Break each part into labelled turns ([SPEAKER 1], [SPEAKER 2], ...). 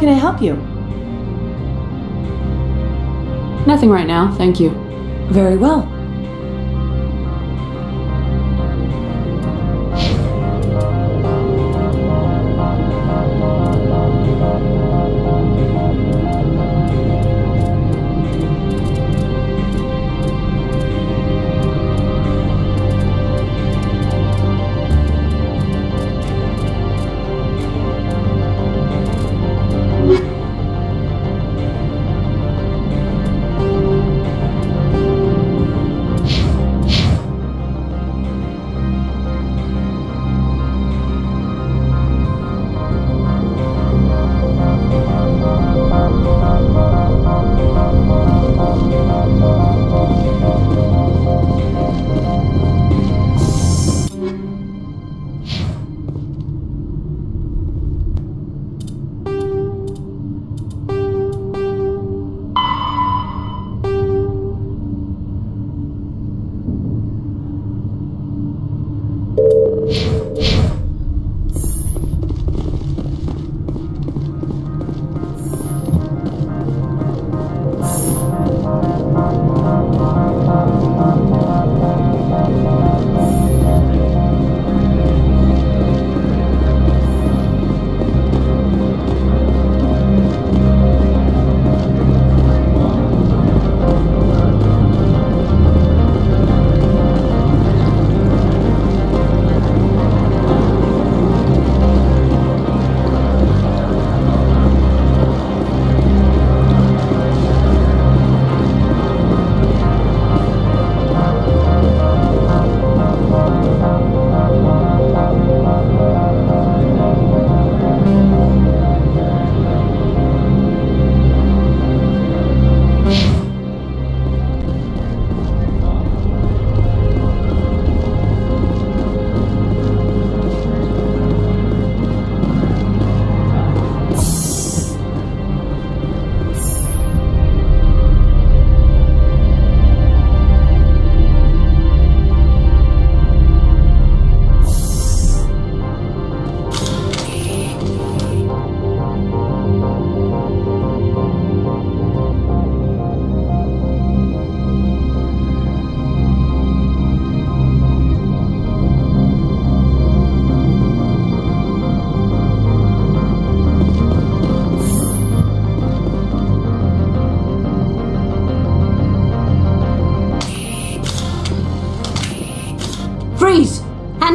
[SPEAKER 1] can I help you?
[SPEAKER 2] Nothing right now, thank you.
[SPEAKER 1] Very well.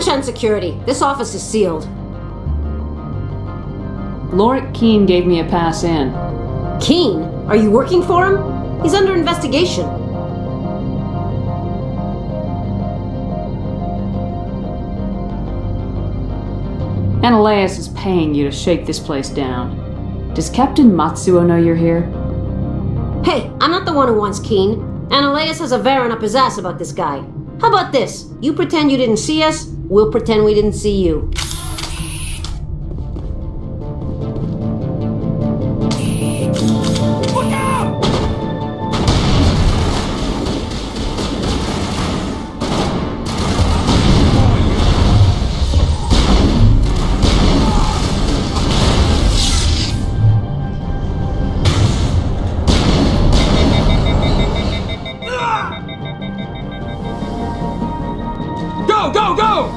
[SPEAKER 3] Attention security, this office is sealed.
[SPEAKER 2] Lorik Keene gave me a pass in.
[SPEAKER 3] Keene? Are you working for him? He's under investigation.
[SPEAKER 2] Ananias is paying you to shake this place down. Does Captain Matsuo know you're here?
[SPEAKER 3] Hey, I'm not the one who wants Keene. Ananias has a Varen up his ass about this guy. How about this? You pretend you didn't see us, we'll pretend we didn't see you.
[SPEAKER 4] Look out! Go, go, go!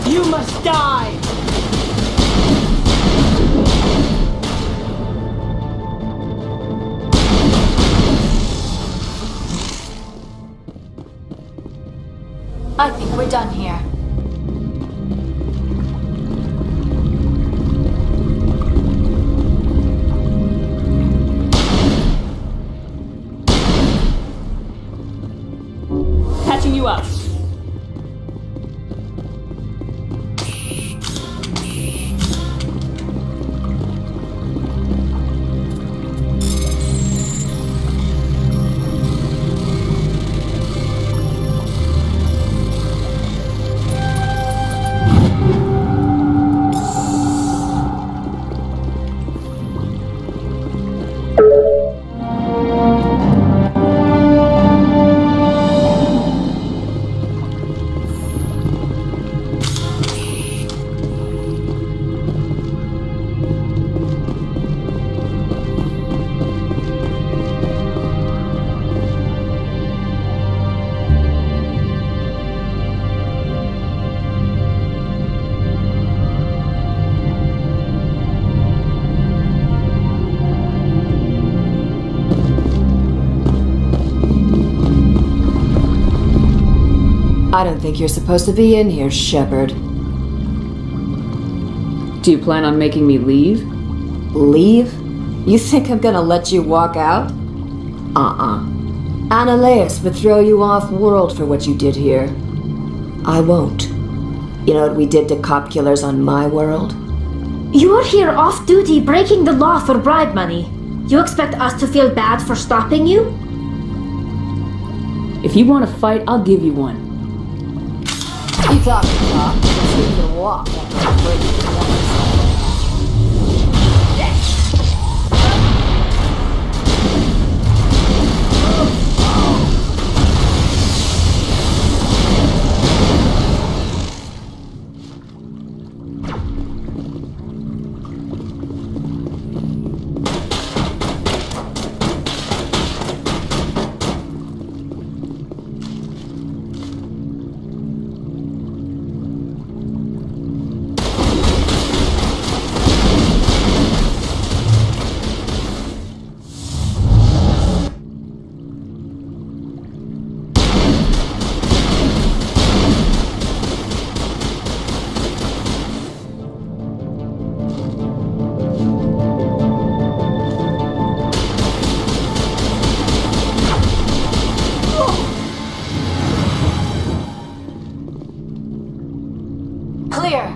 [SPEAKER 4] You must die!
[SPEAKER 5] I think we're done here.
[SPEAKER 2] Patching you up.
[SPEAKER 1] I don't think you're supposed to be in here, Shepard.
[SPEAKER 2] Do you plan on making me leave?
[SPEAKER 1] Leave? You think I'm gonna let you walk out? Annaleus would throw you off world for what you did here. I won't. You know what we did to cop killers on my world?
[SPEAKER 6] You're here off duty breaking the law for bribe money. You expect us to feel bad for stopping you?
[SPEAKER 2] If you want to fight, I'll give you one.
[SPEAKER 1] You talk, but you can walk after I break your legs.
[SPEAKER 5] Clear.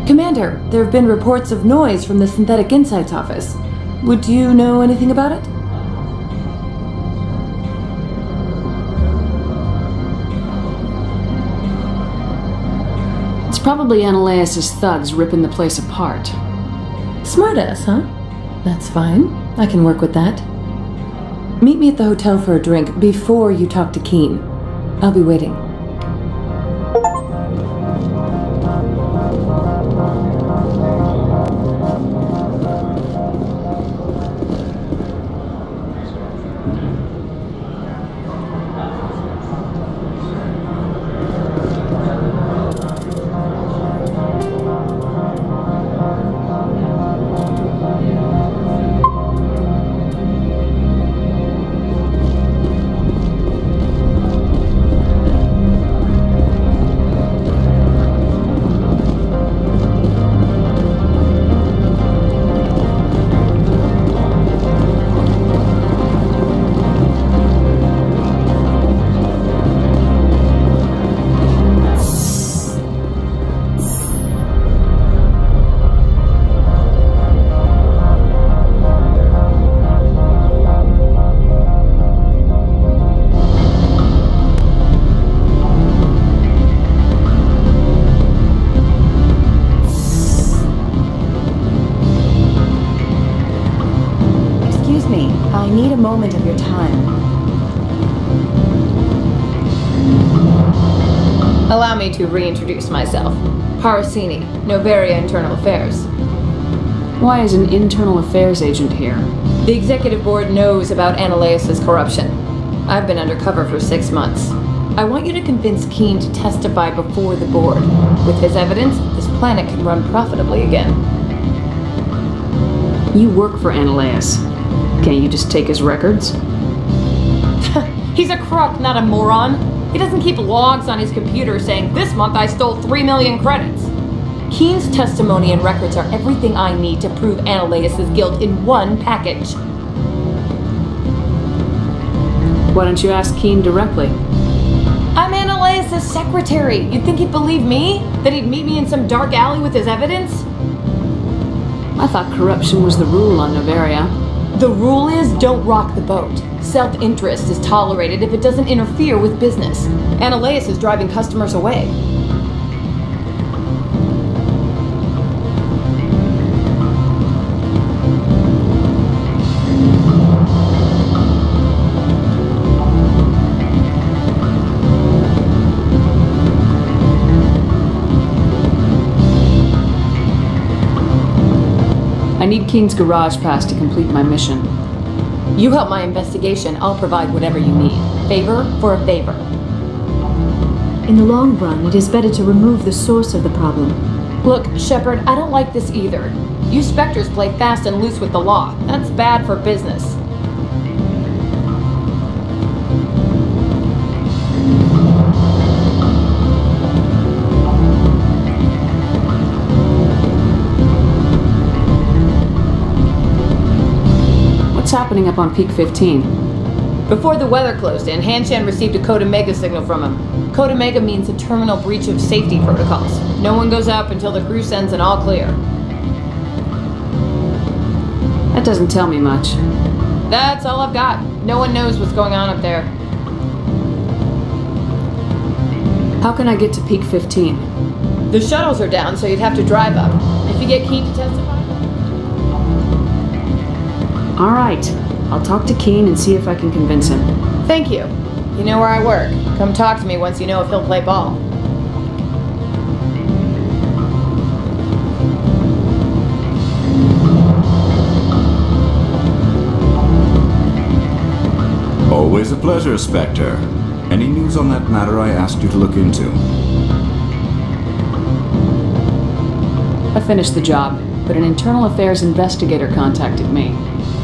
[SPEAKER 1] Commander, there have been reports of noise from the Synthetic Insights office. Would you know anything about it?
[SPEAKER 2] It's probably Annaleus' thugs ripping the place apart.
[SPEAKER 1] Smartass, huh? That's fine. I can work with that. Meet me at the hotel for a drink before you talk to Keen. I'll be waiting. moment of your time. Allow me to reintroduce myself. Parasini, Noveria Internal Affairs.
[SPEAKER 2] Why is an internal affairs agent here?
[SPEAKER 1] The executive board knows about Ananias's corruption. I've been undercover for 6 months. I want you to convince Keene to testify before the board. With his evidence, this planet can run profitably again.
[SPEAKER 2] You work for Ananias. Can't you just take his records?
[SPEAKER 1] He's a crook, not a moron. He doesn't keep logs on his computer saying, "This month I stole 3 million credits." Keene's testimony and records are everything I need to prove Ananias's guilt in one package.
[SPEAKER 2] Why don't you ask Keene directly?
[SPEAKER 1] I'm Ananias's secretary. You'd think he'd believe me? That he'd meet me in some dark alley with his evidence?
[SPEAKER 2] I thought corruption was the rule on Noveria.
[SPEAKER 1] The rule is don't rock the boat. Self-interest is tolerated if it doesn't interfere with business. Ananias is driving customers away.
[SPEAKER 2] I need Keene's garage pass to complete my mission.
[SPEAKER 1] You help my investigation, I'll provide whatever you need. Favor for a favor.
[SPEAKER 7] In the long run, it is better to remove the source of the problem.
[SPEAKER 1] Look, Shepard, I don't like this either. You Spectres play fast and loose with the law. That's bad for business.
[SPEAKER 2] What's happening up on Peak 15?
[SPEAKER 1] Before the weather closed in, Hanshan received a Code Omega signal from him. Code Omega means a terminal breach of safety protocols. No one goes up until the crew sends an all clear.
[SPEAKER 2] That doesn't tell me much.
[SPEAKER 1] That's all I've got. No one knows what's going on up there.
[SPEAKER 2] How can I get to Peak 15?
[SPEAKER 1] The shuttles are down, so you'd have to drive up. If you get Keene to testify...
[SPEAKER 2] All right. I'll talk to Keene and see if I can convince him.
[SPEAKER 1] Thank you. You know where I work. Come talk to me once you know if he'll play ball.
[SPEAKER 8] Always a pleasure, Spectre. Any news on that matter I asked you to look into?
[SPEAKER 2] I finished the job, but an internal affairs investigator contacted me.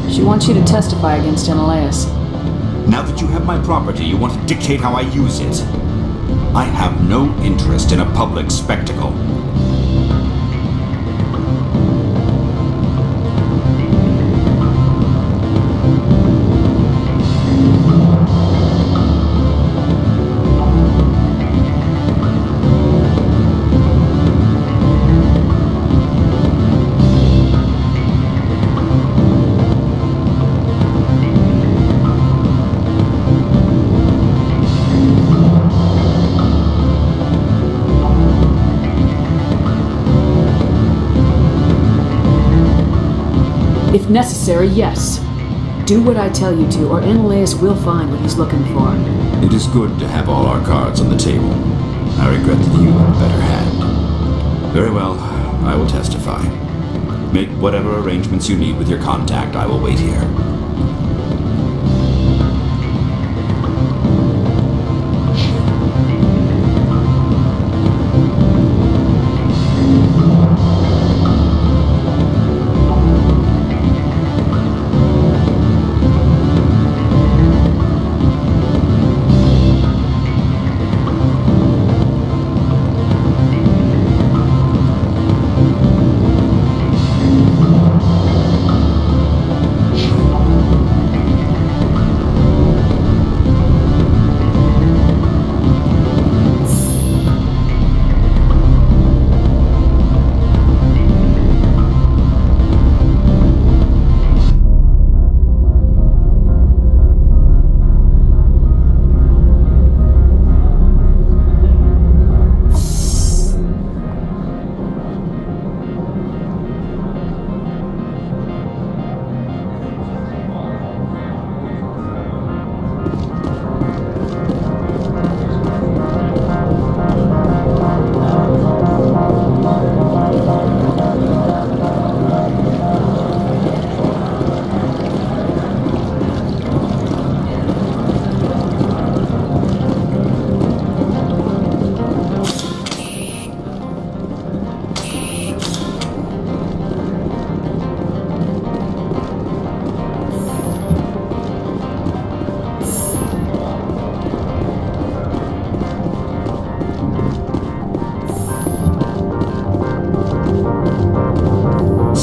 [SPEAKER 2] She wants you to testify against Ananias.
[SPEAKER 8] Now that you have my property, you want to dictate how I use it. I have no interest in a public spectacle.
[SPEAKER 2] If necessary, yes. Do what I tell you to, or Ananias will find what he's looking for.
[SPEAKER 8] It is good to have all our cards on the table. I regret that you have a better hand. Very well, I will testify. Make whatever arrangements you need with your contact. I will wait here.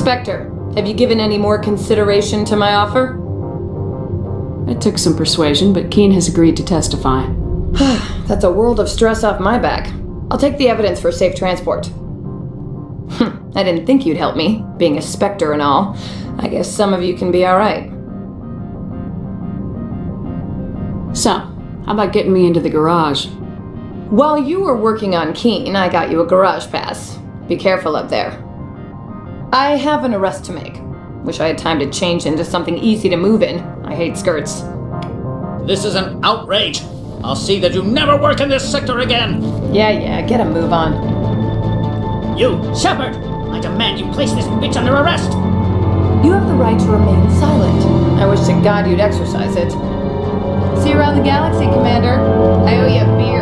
[SPEAKER 1] Inspector, have you given any more consideration to my offer?
[SPEAKER 2] It took some persuasion, but Keen has agreed to testify.
[SPEAKER 1] That's a world of stress off my back. I'll take the evidence for safe transport. I didn't think you'd help me, being a specter and all. I guess some of you can be alright.
[SPEAKER 2] So, how about getting me into the garage?
[SPEAKER 1] While you were working on Keen, I got you a garage pass. Be careful up there. I have an arrest to make. Wish I had time to change into something easy to move in. I hate skirts.
[SPEAKER 9] This is an outrage. I'll see that you never work in this sector again.
[SPEAKER 1] Yeah, get a move on.
[SPEAKER 9] You, Shepard! I demand you place this bitch under arrest!
[SPEAKER 1] You have the right to remain silent. I wish to God you'd exercise it. See you around the galaxy, Commander. I owe you a beer.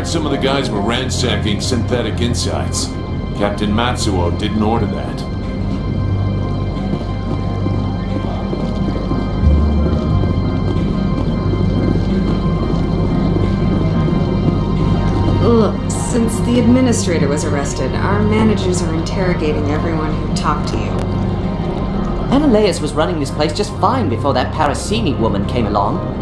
[SPEAKER 10] Some of the guys were ransacking synthetic insides. Captain Matsuo didn't order that.
[SPEAKER 11] Look, since the administrator was arrested, our managers are interrogating everyone who talked to you.
[SPEAKER 12] Analeus was running this place just fine before that Parasini woman came along.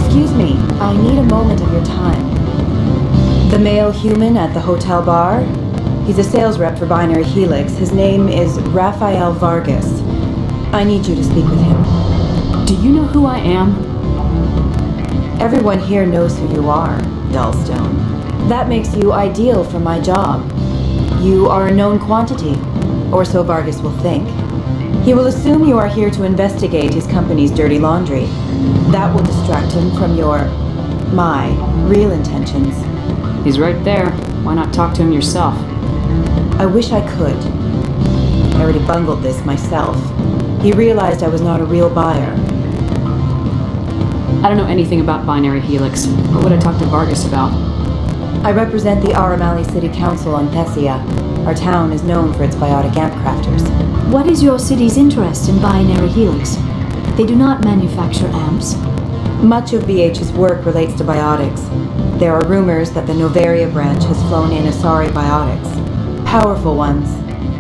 [SPEAKER 13] Excuse me, I need a moment of your time. The male human at the hotel bar? He's a sales rep for Binary Helix. His name is Rafael Vargas. I need you to speak with him.
[SPEAKER 2] Do you know who I am?
[SPEAKER 13] Everyone here knows who you are, Dullstone. That makes you ideal for my job. You are a known quantity, or so Vargas will think. He will assume you are here to investigate his company's dirty laundry. That will distract him from my real intentions.
[SPEAKER 2] He's right there. Why not talk to him yourself?
[SPEAKER 13] I wish I could. I already bungled this myself. He realized I was not a real buyer.
[SPEAKER 2] I don't know anything about Binary Helix. What would I talk to Vargas about?
[SPEAKER 13] I represent the Aramali City Council on Thessia. Our town is known for its biotic amp crafters.
[SPEAKER 7] What is your city's interest in Binary Helix? They do not manufacture amps.
[SPEAKER 13] Much of BH's work relates to biotics. There are rumors that the Novaria branch has flown in Asari biotics. Powerful ones.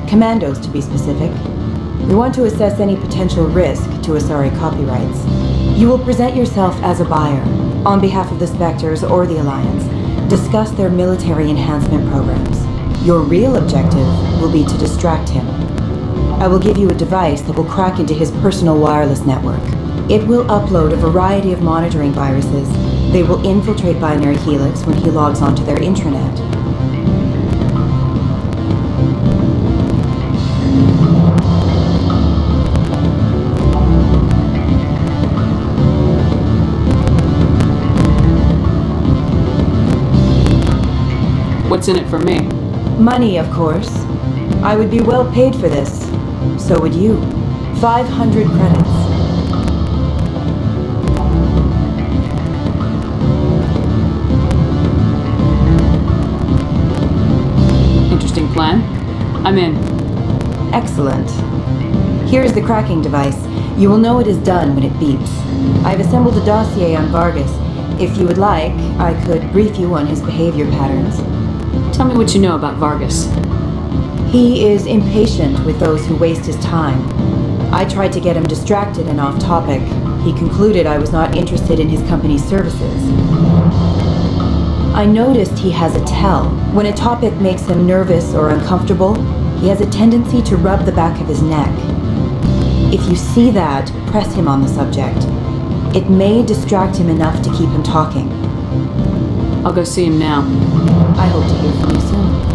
[SPEAKER 13] Commandos, to be specific. We want to assess any potential risk to Asari copyrights. You will present yourself as a buyer, on behalf of the Spectres or the Alliance. Discuss their military enhancement programs. Your real objective will be to distract him. I will give you a device that will crack into his personal wireless network. It will upload a variety of monitoring viruses. They will infiltrate Binary Helix when he logs onto their intranet.
[SPEAKER 2] What's in it for me?
[SPEAKER 13] Money, of course. I would be well paid for this. So would you. 500 credits.
[SPEAKER 2] Interesting plan. I'm in.
[SPEAKER 13] Excellent. Here is the cracking device. You will know it is done when it beeps. I've assembled a dossier on Vargas. If you would like, I could brief you on his behavior patterns.
[SPEAKER 2] Tell me what you know about Vargas.
[SPEAKER 13] He is impatient with those who waste his time. I tried to get him distracted and off topic. He concluded I was not interested in his company's services. I noticed he has a tell. When a topic makes him nervous or uncomfortable, he has a tendency to rub the back of his neck. If you see that, press him on the subject. It may distract him enough to keep him talking.
[SPEAKER 2] I'll go see him now.
[SPEAKER 13] I hope to hear from you soon.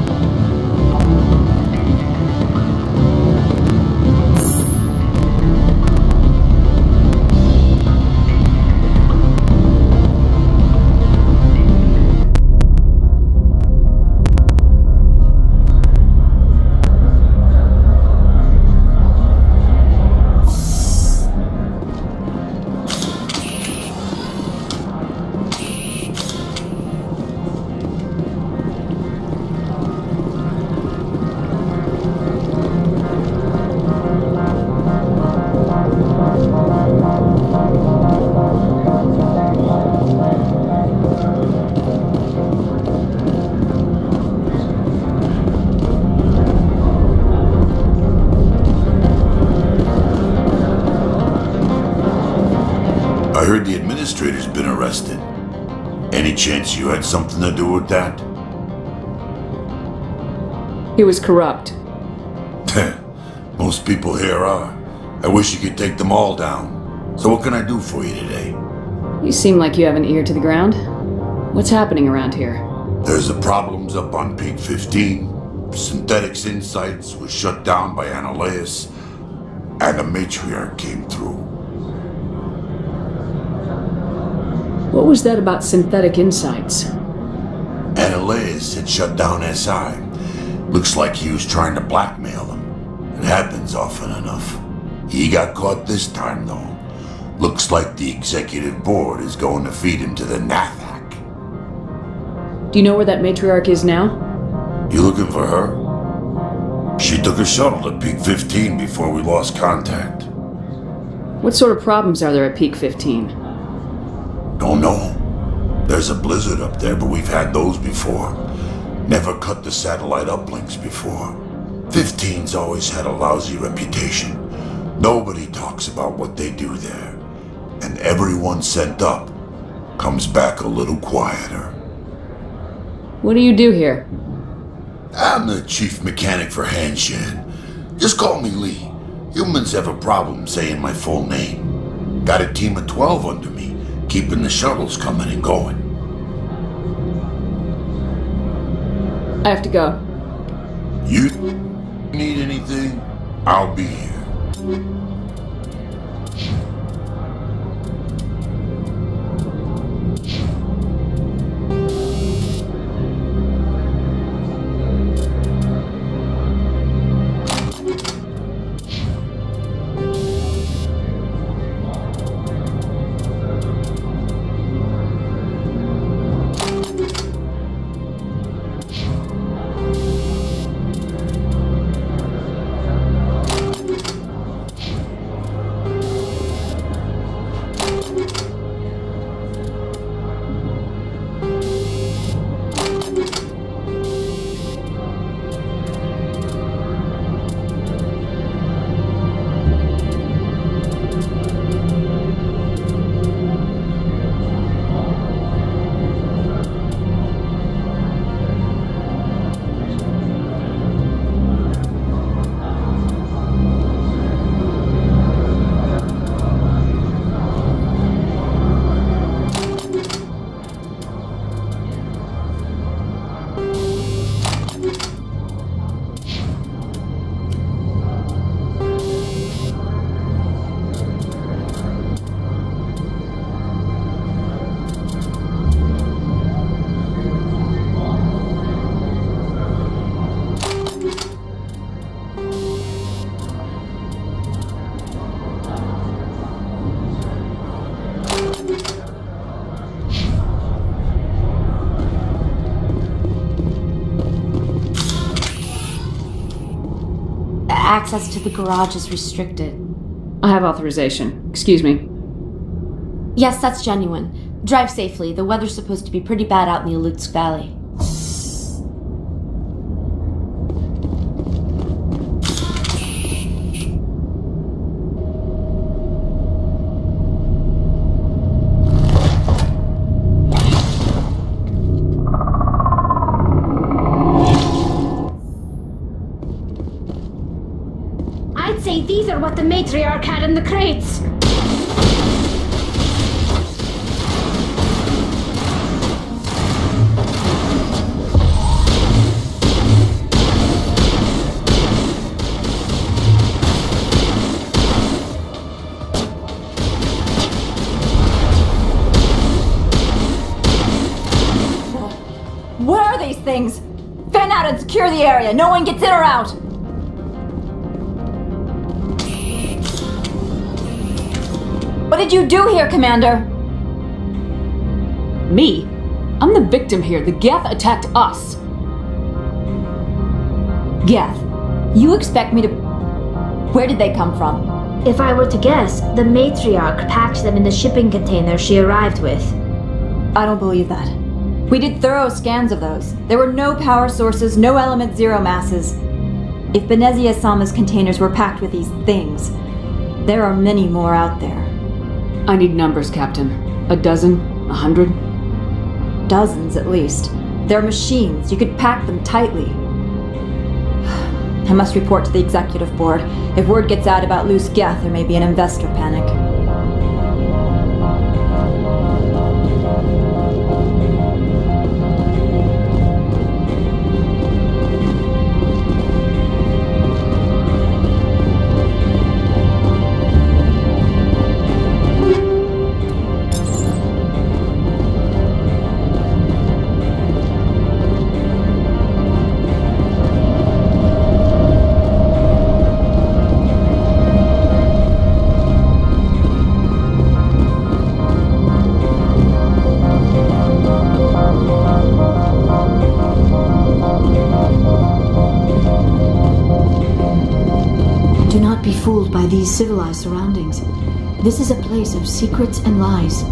[SPEAKER 14] I heard the administrator's been arrested. Any chance you had something to do with that?
[SPEAKER 2] He was corrupt.
[SPEAKER 14] Most people here are. I wish you could take them all down. So what can I do for you today?
[SPEAKER 2] You seem like you have an ear to the ground. What's happening around here?
[SPEAKER 14] There's the problems up on Peak 15. Synthetics Insights was shut down by Annaleus. And a matriarch came through.
[SPEAKER 2] What was that about Synthetic Insights?
[SPEAKER 14] Annaleus had shut down SI. Looks like he was trying to blackmail them. It happens often enough. He got caught this time, though. Looks like the executive board is going to feed him to the Nathak.
[SPEAKER 2] Do you know where that matriarch is now?
[SPEAKER 14] You looking for her? She took a shuttle to Peak 15 before we lost contact.
[SPEAKER 2] What sort of problems are there at Peak 15?
[SPEAKER 14] Don't know. There's a blizzard up there, but we've had those before. Never cut the satellite uplinks before. 15's always had a lousy reputation. Nobody talks about what they do there. And everyone sent up comes back a little quieter.
[SPEAKER 2] What do you do here?
[SPEAKER 14] I'm the chief mechanic for Hanshan. Just call me Lee. Humans have a problem saying my full name. Got a team of 12 under me, keeping the shuttles coming and going.
[SPEAKER 2] I have to go.
[SPEAKER 14] You need anything? I'll be here.
[SPEAKER 5] Access to the garage is restricted.
[SPEAKER 2] I have authorization. Excuse me.
[SPEAKER 5] Yes, that's genuine. Drive safely. The weather's supposed to be pretty bad out in the Alutsk Valley.
[SPEAKER 6] I'd say these are what the matriarch had in the crates.
[SPEAKER 15] What are these things? Fan out and secure the area. No one gets in or out. What did you do here, Commander?
[SPEAKER 2] Me? I'm the victim here. The Geth attacked us.
[SPEAKER 15] Geth, you expect me to... Where did they come from?
[SPEAKER 6] If I were to guess, the matriarch packed them in the shipping container she arrived with.
[SPEAKER 15] I don't believe that. We did thorough scans of those. There were no power sources, no element zero masses. If Benezia Sama's containers were packed with these things, there are many more out there.
[SPEAKER 2] I need numbers, Captain. A dozen? 100?
[SPEAKER 15] Dozens, at least. They're machines. You could pack them tightly. I must report to the executive board. If word gets out about loose Geth, there may be an investor panic.
[SPEAKER 7] Do not be fooled by these civilized surroundings. This is a place of secrets and lies.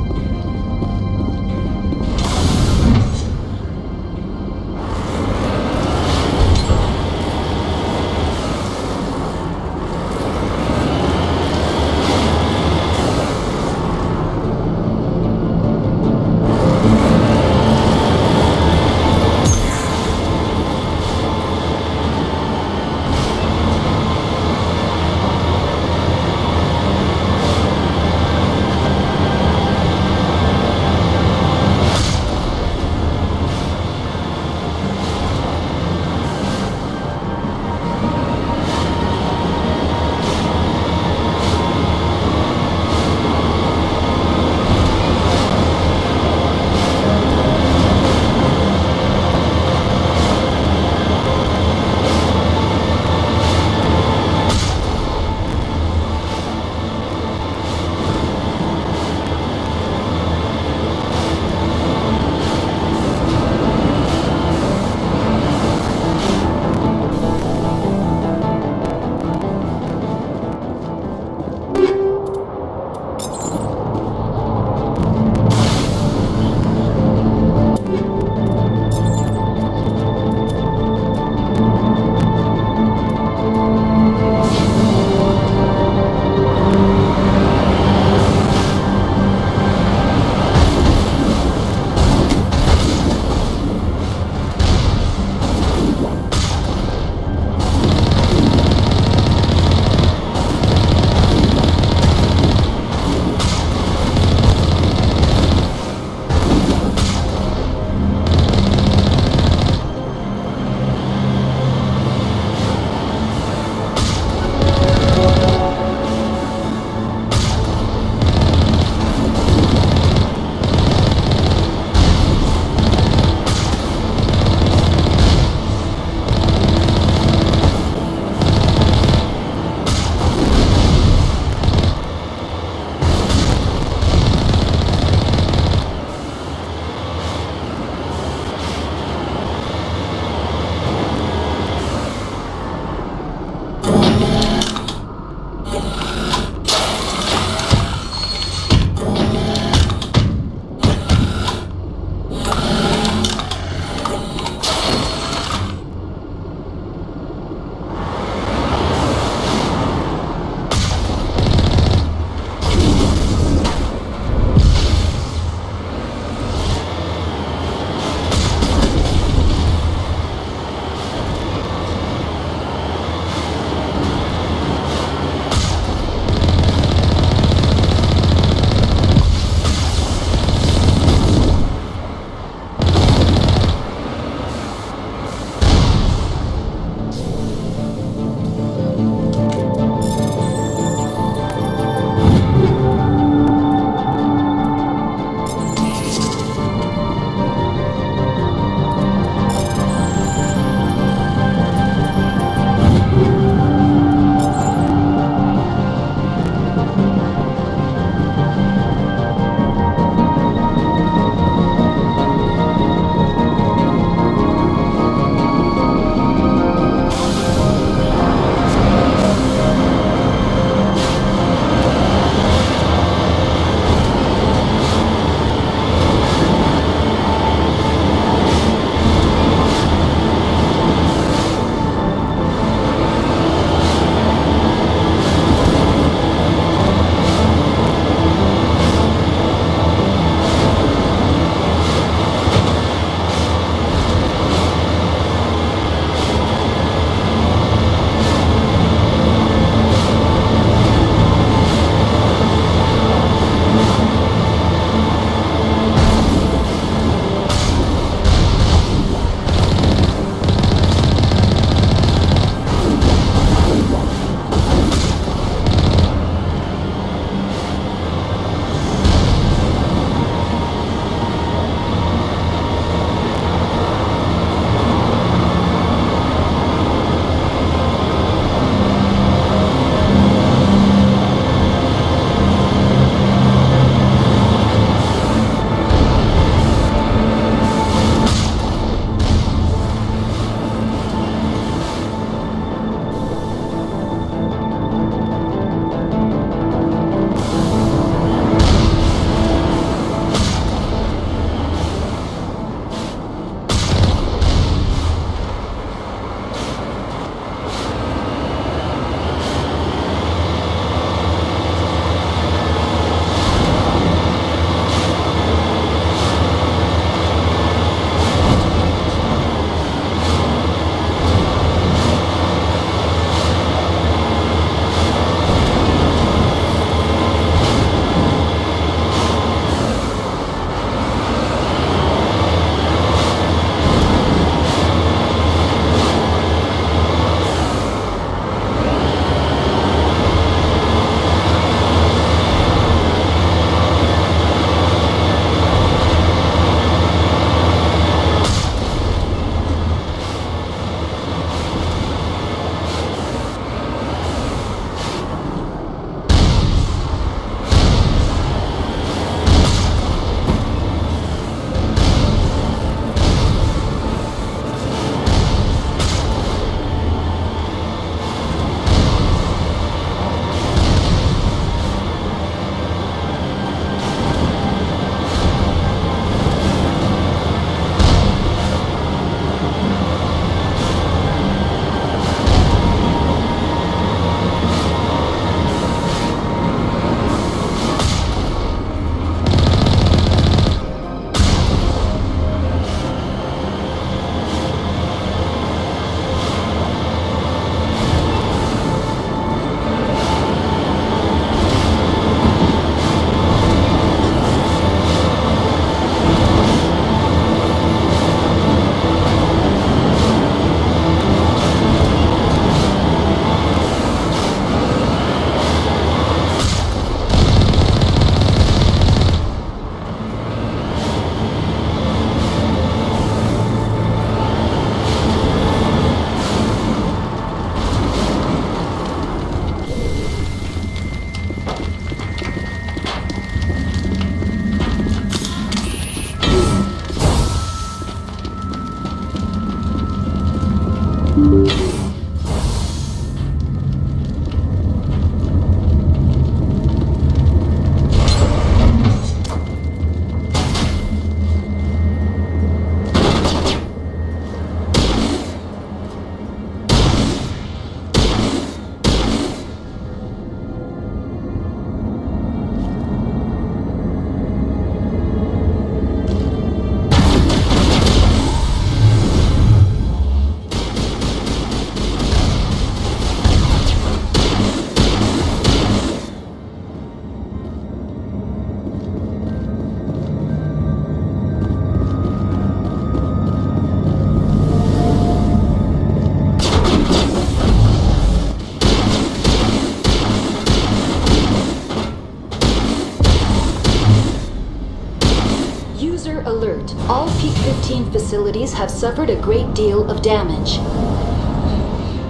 [SPEAKER 16] Fire alert. All Peak 15 facilities have suffered a great deal of damage.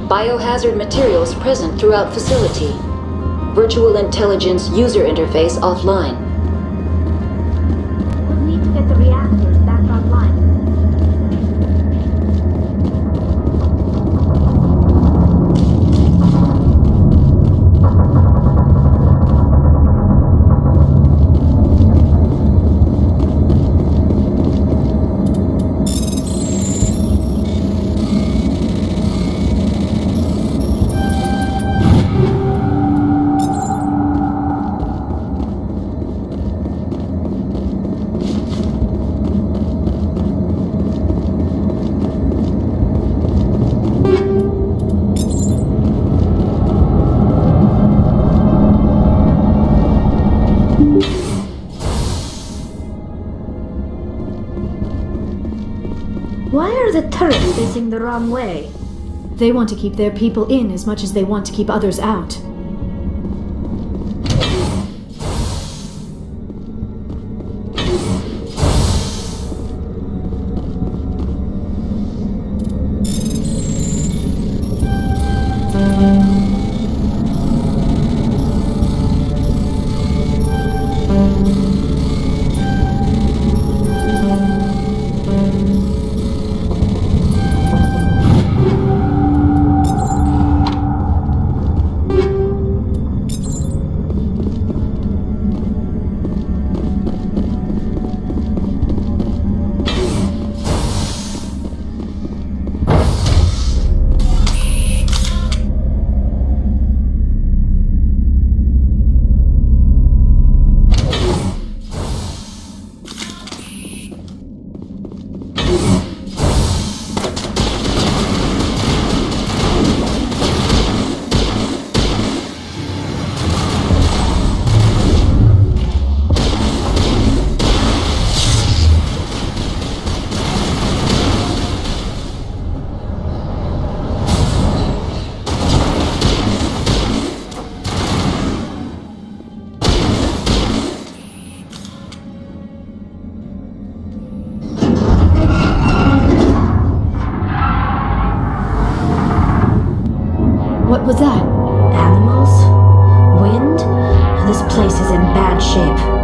[SPEAKER 16] Biohazard materials present throughout facility. Virtual intelligence user interface offline.
[SPEAKER 6] We'll need to get the reactors back online. Why are the turrets facing the wrong way?
[SPEAKER 7] They want to keep their people in as much as they want to keep others out. What was that?
[SPEAKER 6] Animals? Wind? This place is in bad shape.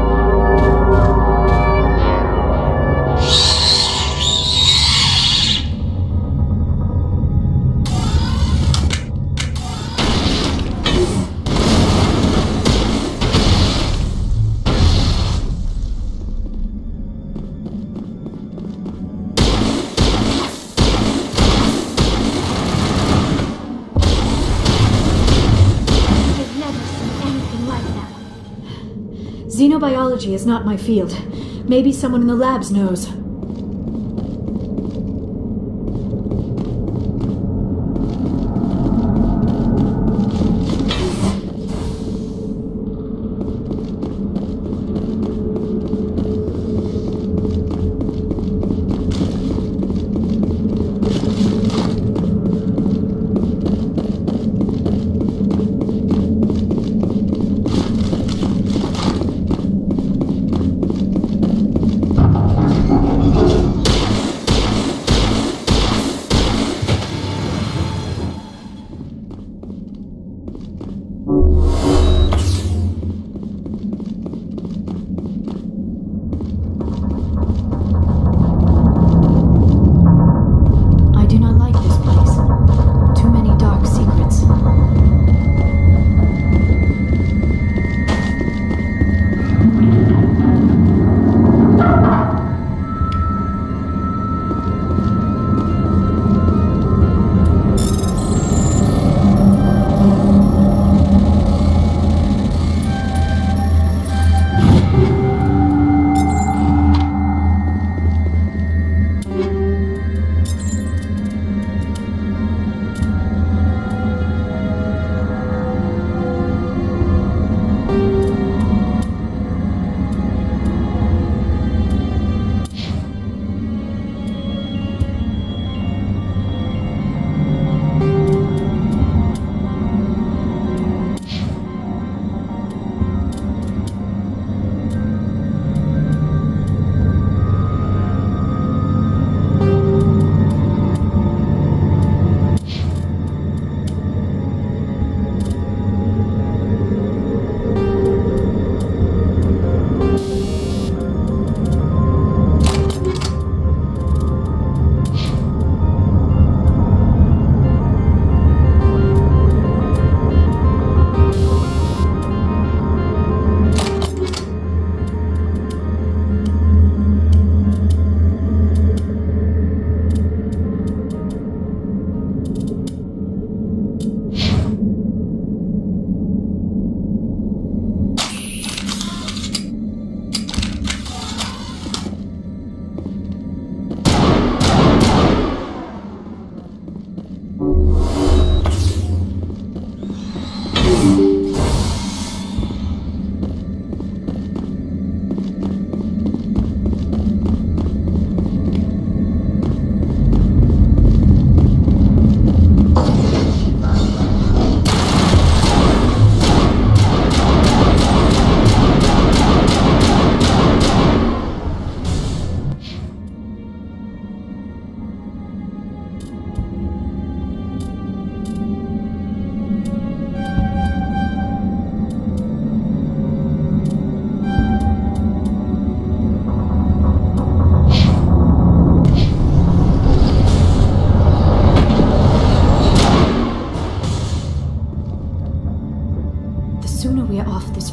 [SPEAKER 7] Xenobiology is not my field. Maybe someone in the labs knows.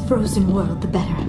[SPEAKER 7] frozen world, the better.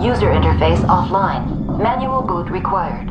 [SPEAKER 16] User interface offline. Manual boot required.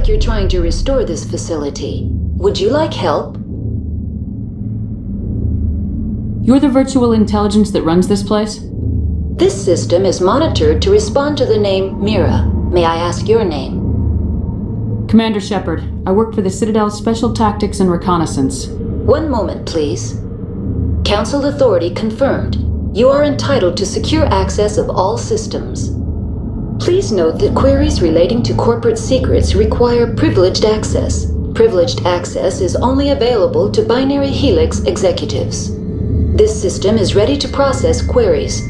[SPEAKER 16] like you're trying to restore this facility. Would you like help?
[SPEAKER 2] You're the virtual intelligence that runs this place?
[SPEAKER 16] This system is monitored to respond to the name Mira. May I ask your name?
[SPEAKER 2] Commander Shepard. I work for the Citadel's Special Tactics and Reconnaissance.
[SPEAKER 16] One moment, please. Council authority confirmed. You are entitled to secure access of all systems. Please note that queries relating to corporate secrets require privileged access. Privileged access is only available to Binary Helix executives. This system is ready to process queries.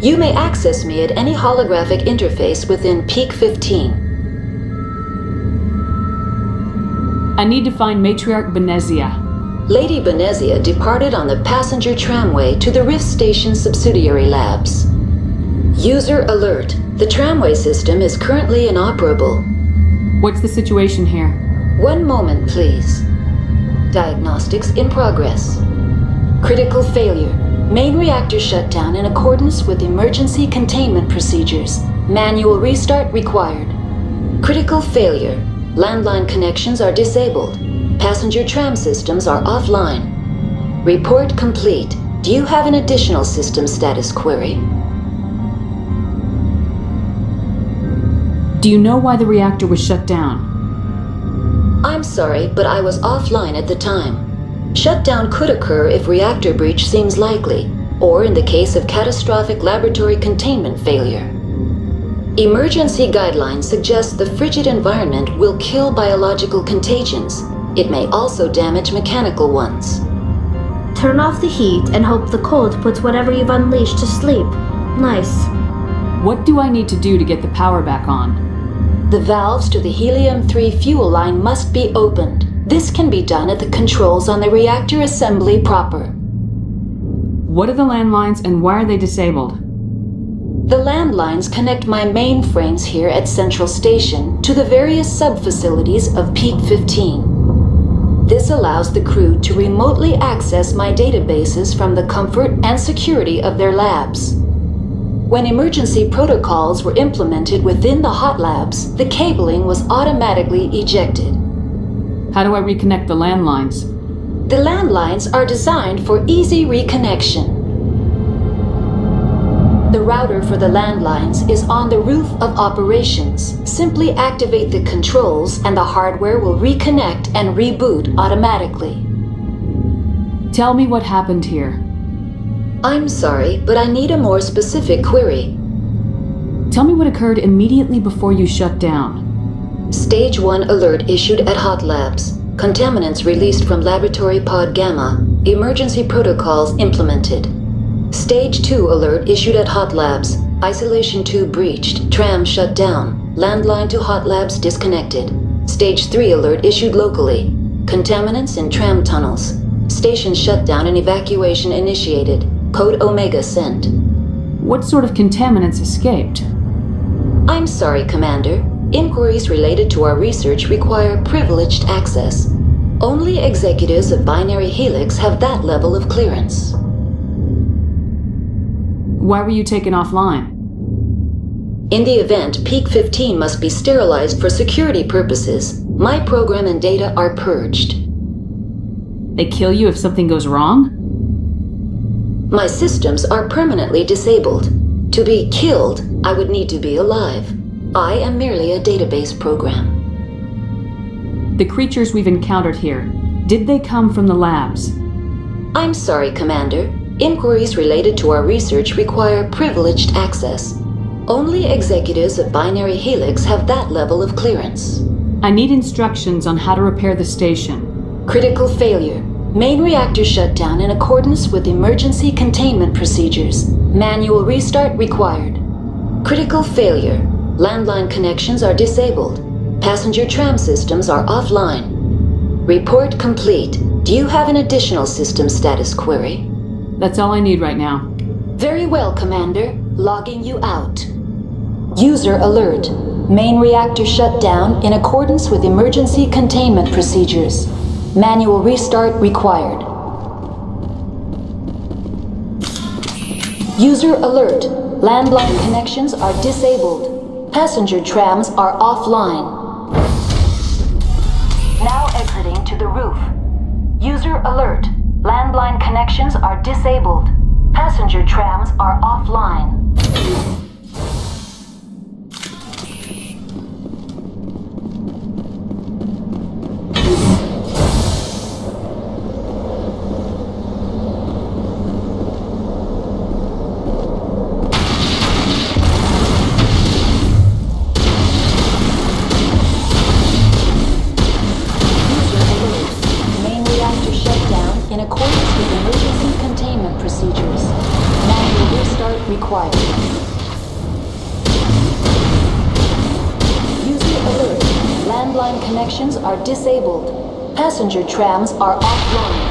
[SPEAKER 16] You may access me at any holographic interface within Peak 15.
[SPEAKER 2] I need to find Matriarch Benezia.
[SPEAKER 16] Lady Benezia departed on the passenger tramway to the Rift Station subsidiary labs. User alert. The tramway system is currently inoperable.
[SPEAKER 2] What's the situation here?
[SPEAKER 16] One moment, please. Diagnostics in progress. Critical failure. Main reactor shut down in accordance with emergency containment procedures. Manual restart required. Critical failure. Landline connections are disabled. Passenger tram systems are offline. Report complete. Do you have an additional system status query?
[SPEAKER 2] Do you know why the reactor was shut down?
[SPEAKER 16] I'm sorry, but I was offline at the time. Shutdown could occur if reactor breach seems likely, or in the case of catastrophic laboratory containment failure. Emergency guidelines suggest the frigid environment will kill biological contagions. It may also damage mechanical ones.
[SPEAKER 6] Turn off the heat and hope the cold puts whatever you've unleashed to sleep. Nice.
[SPEAKER 2] What do I need to do to get the power back on?
[SPEAKER 16] The valves to the helium-3 fuel line must be opened. This can be done at the controls on the reactor assembly proper.
[SPEAKER 2] What are the landlines and why are they disabled?
[SPEAKER 16] The landlines connect my mainframes here at Central Station to the various sub-facilities of Peak 15. This allows the crew to remotely access my databases from the comfort and security of their labs. When emergency protocols were implemented within the hot labs, the cabling was automatically ejected.
[SPEAKER 2] How do I reconnect the landlines?
[SPEAKER 16] The landlines are designed for easy reconnection. The router for the landlines is on the roof of operations. Simply activate the controls and the hardware will reconnect and reboot automatically.
[SPEAKER 2] Tell me what happened here.
[SPEAKER 16] I'm sorry, but I need a more specific query.
[SPEAKER 2] Tell me what occurred immediately before you shut down.
[SPEAKER 16] Stage 1 alert issued at Hot Labs. Contaminants released from Laboratory Pod Gamma. Emergency protocols implemented. Stage 2 alert issued at Hot Labs. Isolation tube breached. Tram shut down. Landline to Hot Labs disconnected. Stage 3 alert issued locally. Contaminants in tram tunnels. Station shut down and evacuation initiated. Code Omega sent.
[SPEAKER 2] What sort of contaminants escaped?
[SPEAKER 16] I'm sorry, Commander. Inquiries related to our research require privileged access. Only executives of Binary Helix have that level of clearance.
[SPEAKER 2] Why were you taken offline?
[SPEAKER 16] In the event, Peak 15 must be sterilized for security purposes. My program and data are purged.
[SPEAKER 2] They kill you if something goes wrong?
[SPEAKER 16] My systems are permanently disabled. To be killed, I would need to be alive. I am merely a database program.
[SPEAKER 2] The creatures we've encountered here, did they come from the labs?
[SPEAKER 16] I'm sorry, Commander. Inquiries related to our research require privileged access. Only executives of Binary Helix have that level of clearance.
[SPEAKER 2] I need instructions on how to repair the station.
[SPEAKER 16] Critical failure. Main reactor shut down in accordance with emergency containment procedures. Manual restart required. Critical failure. Landline connections are disabled. Passenger tram systems are offline. Report complete. Do you have an additional system status query?
[SPEAKER 2] That's all I need right now.
[SPEAKER 16] Very well, Commander. Logging you out. User alert. Main reactor shut down in accordance with emergency containment procedures. Manual restart required. User alert. Landline connections are disabled. Passenger trams are offline. the roof. User alert. Landline connections are disabled. Passenger trams are offline. Required. User alert. Landline connections are disabled. Passenger trams are offline.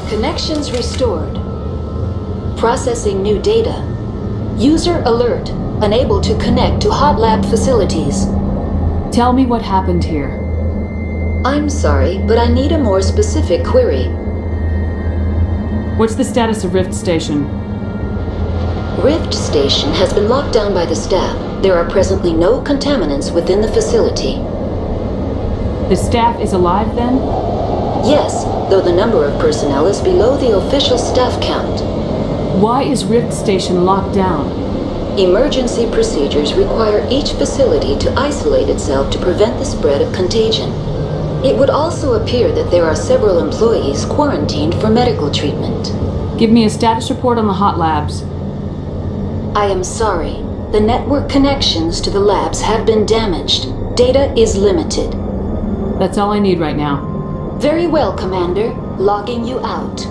[SPEAKER 16] Connections restored. Processing new data. User alert. Unable to connect to hot lab facilities.
[SPEAKER 2] Tell me what happened here.
[SPEAKER 16] I'm sorry, but I need a more specific query.
[SPEAKER 2] What's the status of Rift Station?
[SPEAKER 16] Rift Station has been locked down by the staff. There are presently no contaminants within the facility.
[SPEAKER 2] The staff is alive then?
[SPEAKER 16] Yes, though the number of personnel is below the official staff count.
[SPEAKER 2] Why is Rift Station locked down?
[SPEAKER 16] Emergency procedures require each facility to isolate itself to prevent the spread of contagion. It would also appear that there are several employees quarantined for medical treatment.
[SPEAKER 2] Give me a status report on the hot labs.
[SPEAKER 16] I am sorry. The network connections to the labs have been damaged. Data is limited.
[SPEAKER 2] That's all I need right now.
[SPEAKER 16] Very well, Commander. Logging you out.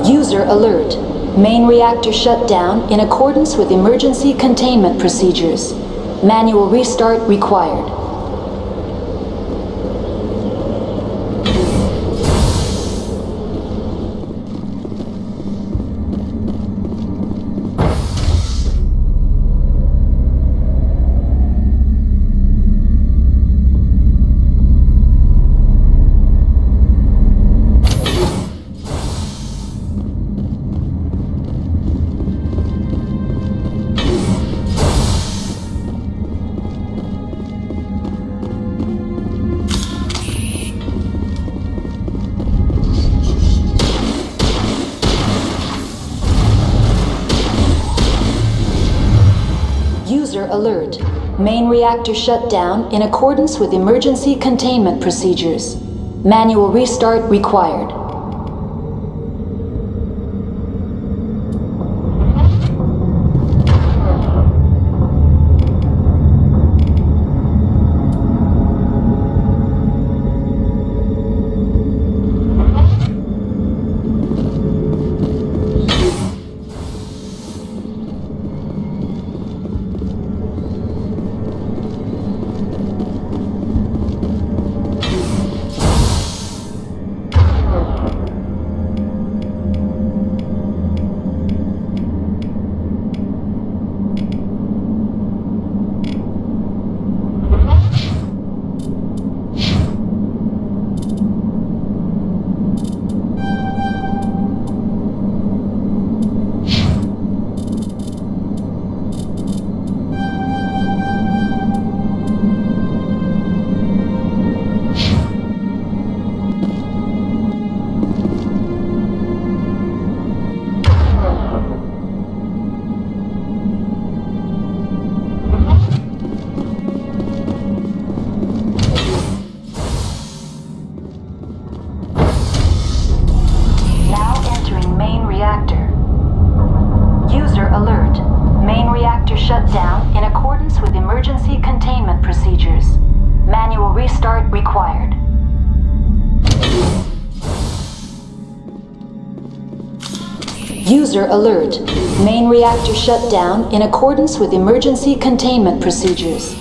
[SPEAKER 16] User alert. Main reactor shut down in accordance with emergency containment procedures. Manual restart required. Alert. Main reactor shut down in accordance with emergency containment procedures. Manual restart required. User alert. Main reactor shut down in accordance with emergency containment procedures.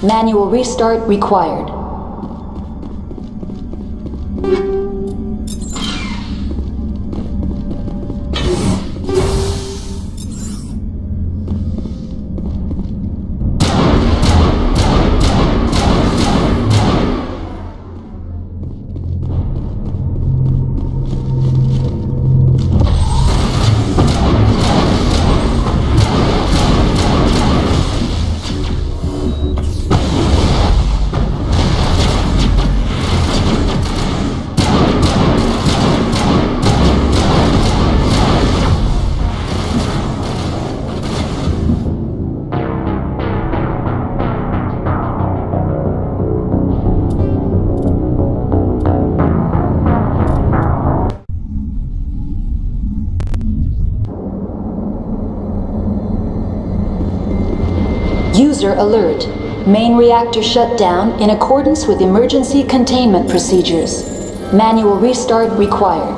[SPEAKER 16] Manual restart required. User alert. Main reactor shut down in accordance with emergency containment procedures. Manual restart required.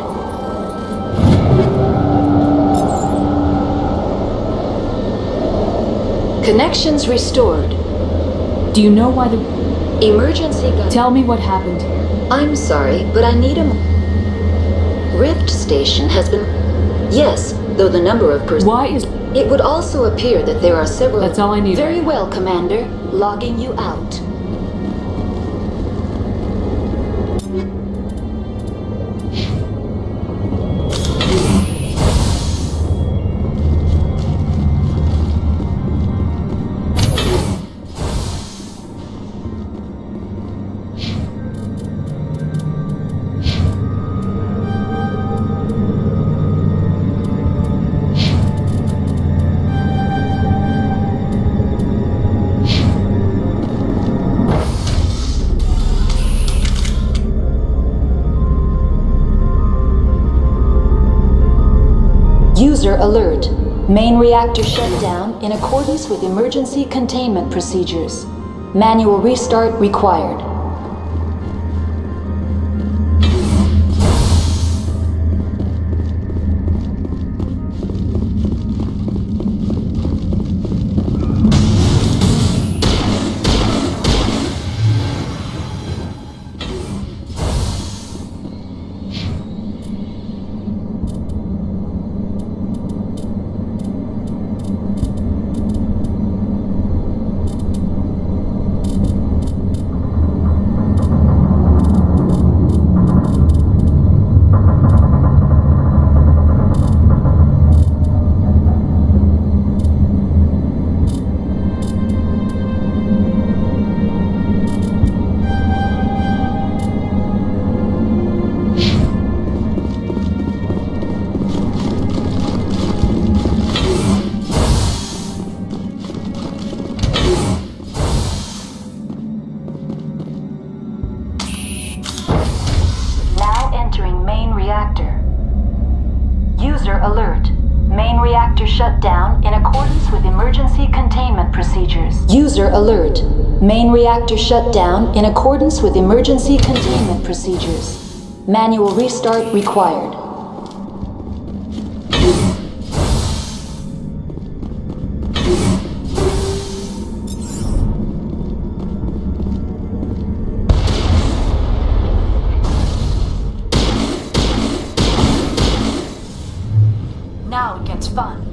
[SPEAKER 16] Connections restored.
[SPEAKER 2] Do you know why the...
[SPEAKER 16] Emergency gun...
[SPEAKER 2] Tell me what happened here.
[SPEAKER 16] I'm sorry, but I need a... Rift station has been... Yes, though the number of persons...
[SPEAKER 2] Why is...
[SPEAKER 16] It would also appear that there are several...
[SPEAKER 2] That's all I need.
[SPEAKER 16] Very well, Commander. Logging you out. User alert. Main reactor shut down in accordance with emergency containment procedures. Manual restart required. Shut down in accordance with emergency containment procedures. User alert. Main reactor shut down in accordance with emergency containment procedures. Manual restart required.
[SPEAKER 2] Now it gets fun.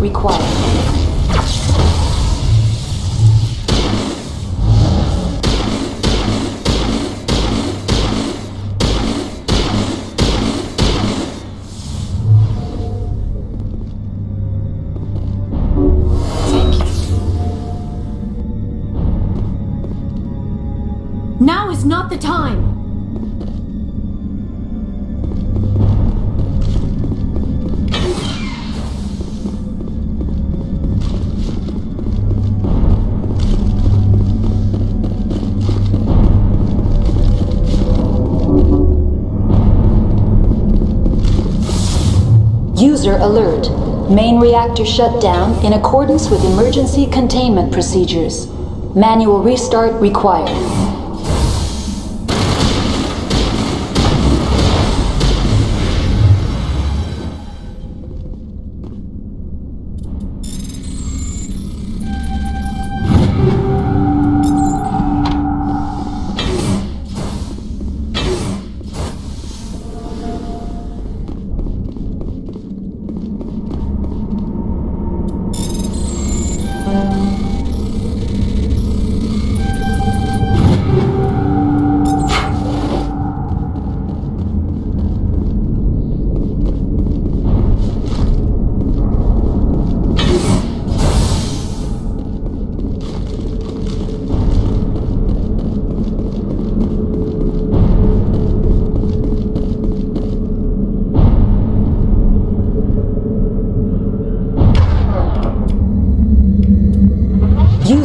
[SPEAKER 16] Required.
[SPEAKER 5] Now is not the time!
[SPEAKER 16] User alert. Main reactor shut down in accordance with emergency containment procedures. Manual restart required.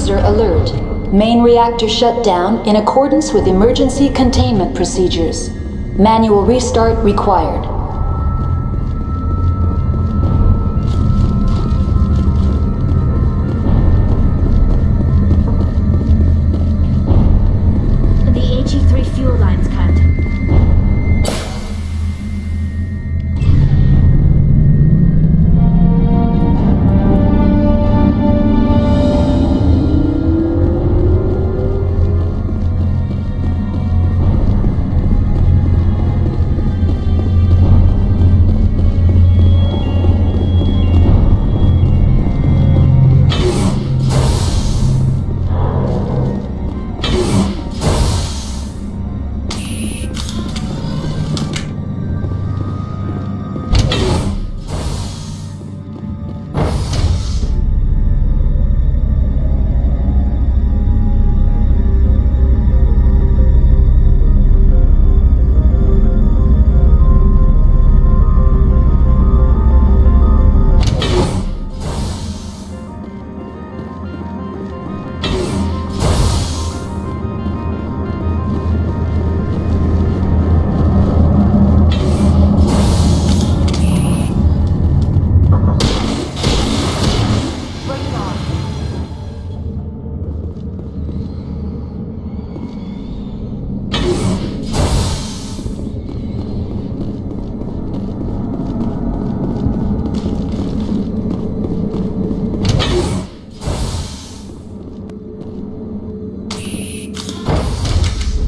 [SPEAKER 16] User alert. Main reactor shut down in accordance with emergency containment procedures. Manual restart required.
[SPEAKER 6] The HE3 fuel line's cut.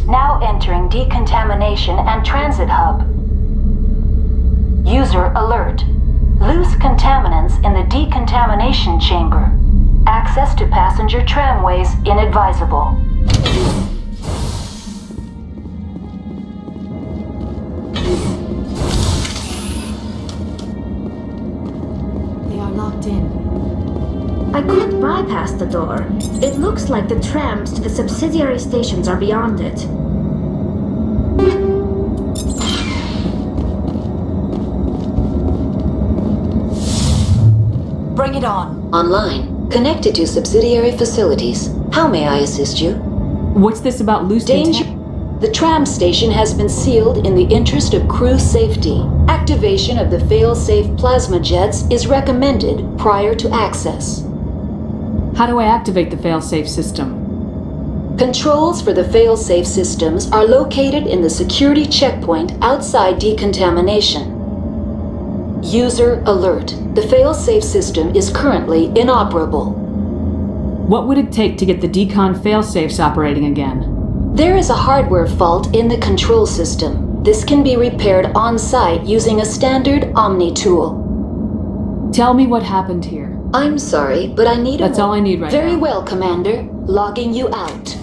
[SPEAKER 16] Now entering decontamination and transit hub. User alert. Loose contaminants in the decontamination chamber. Access to passenger tramways inadvisable.
[SPEAKER 7] They are locked in.
[SPEAKER 6] I could bypass the door. It looks like the trams to the subsidiary stations are beyond it.
[SPEAKER 7] Bring it on.
[SPEAKER 16] Online. Connected to subsidiary facilities. How may I assist you?
[SPEAKER 2] What's this about loose
[SPEAKER 16] danger? The tram station has been sealed in the interest of crew safety. Activation of the fail-safe plasma jets is recommended prior to access.
[SPEAKER 2] How do I activate the fail-safe system?
[SPEAKER 16] Controls for the fail-safe systems are located in the security checkpoint outside decontamination. User alert. The fail-safe system is currently inoperable.
[SPEAKER 2] What would it take to get the decon fail-safes operating again?
[SPEAKER 16] There is a hardware fault in the control system. This can be repaired on-site using a standard Omni tool.
[SPEAKER 2] Tell me what happened here.
[SPEAKER 16] I'm sorry, but I need
[SPEAKER 2] That's all I need right now.
[SPEAKER 16] Very well, Commander. Logging you out.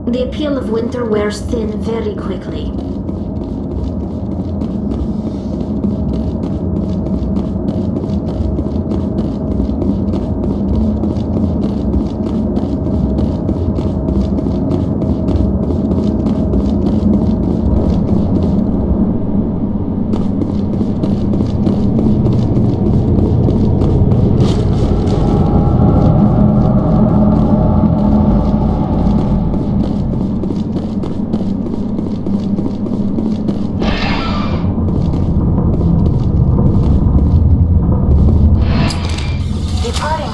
[SPEAKER 6] The appeal of winter wears thin very quickly.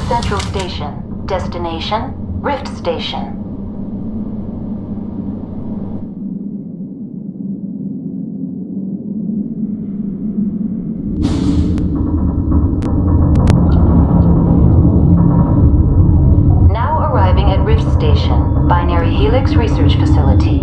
[SPEAKER 6] Central Station. Destination, Rift Station.
[SPEAKER 16] Helix Research Facility.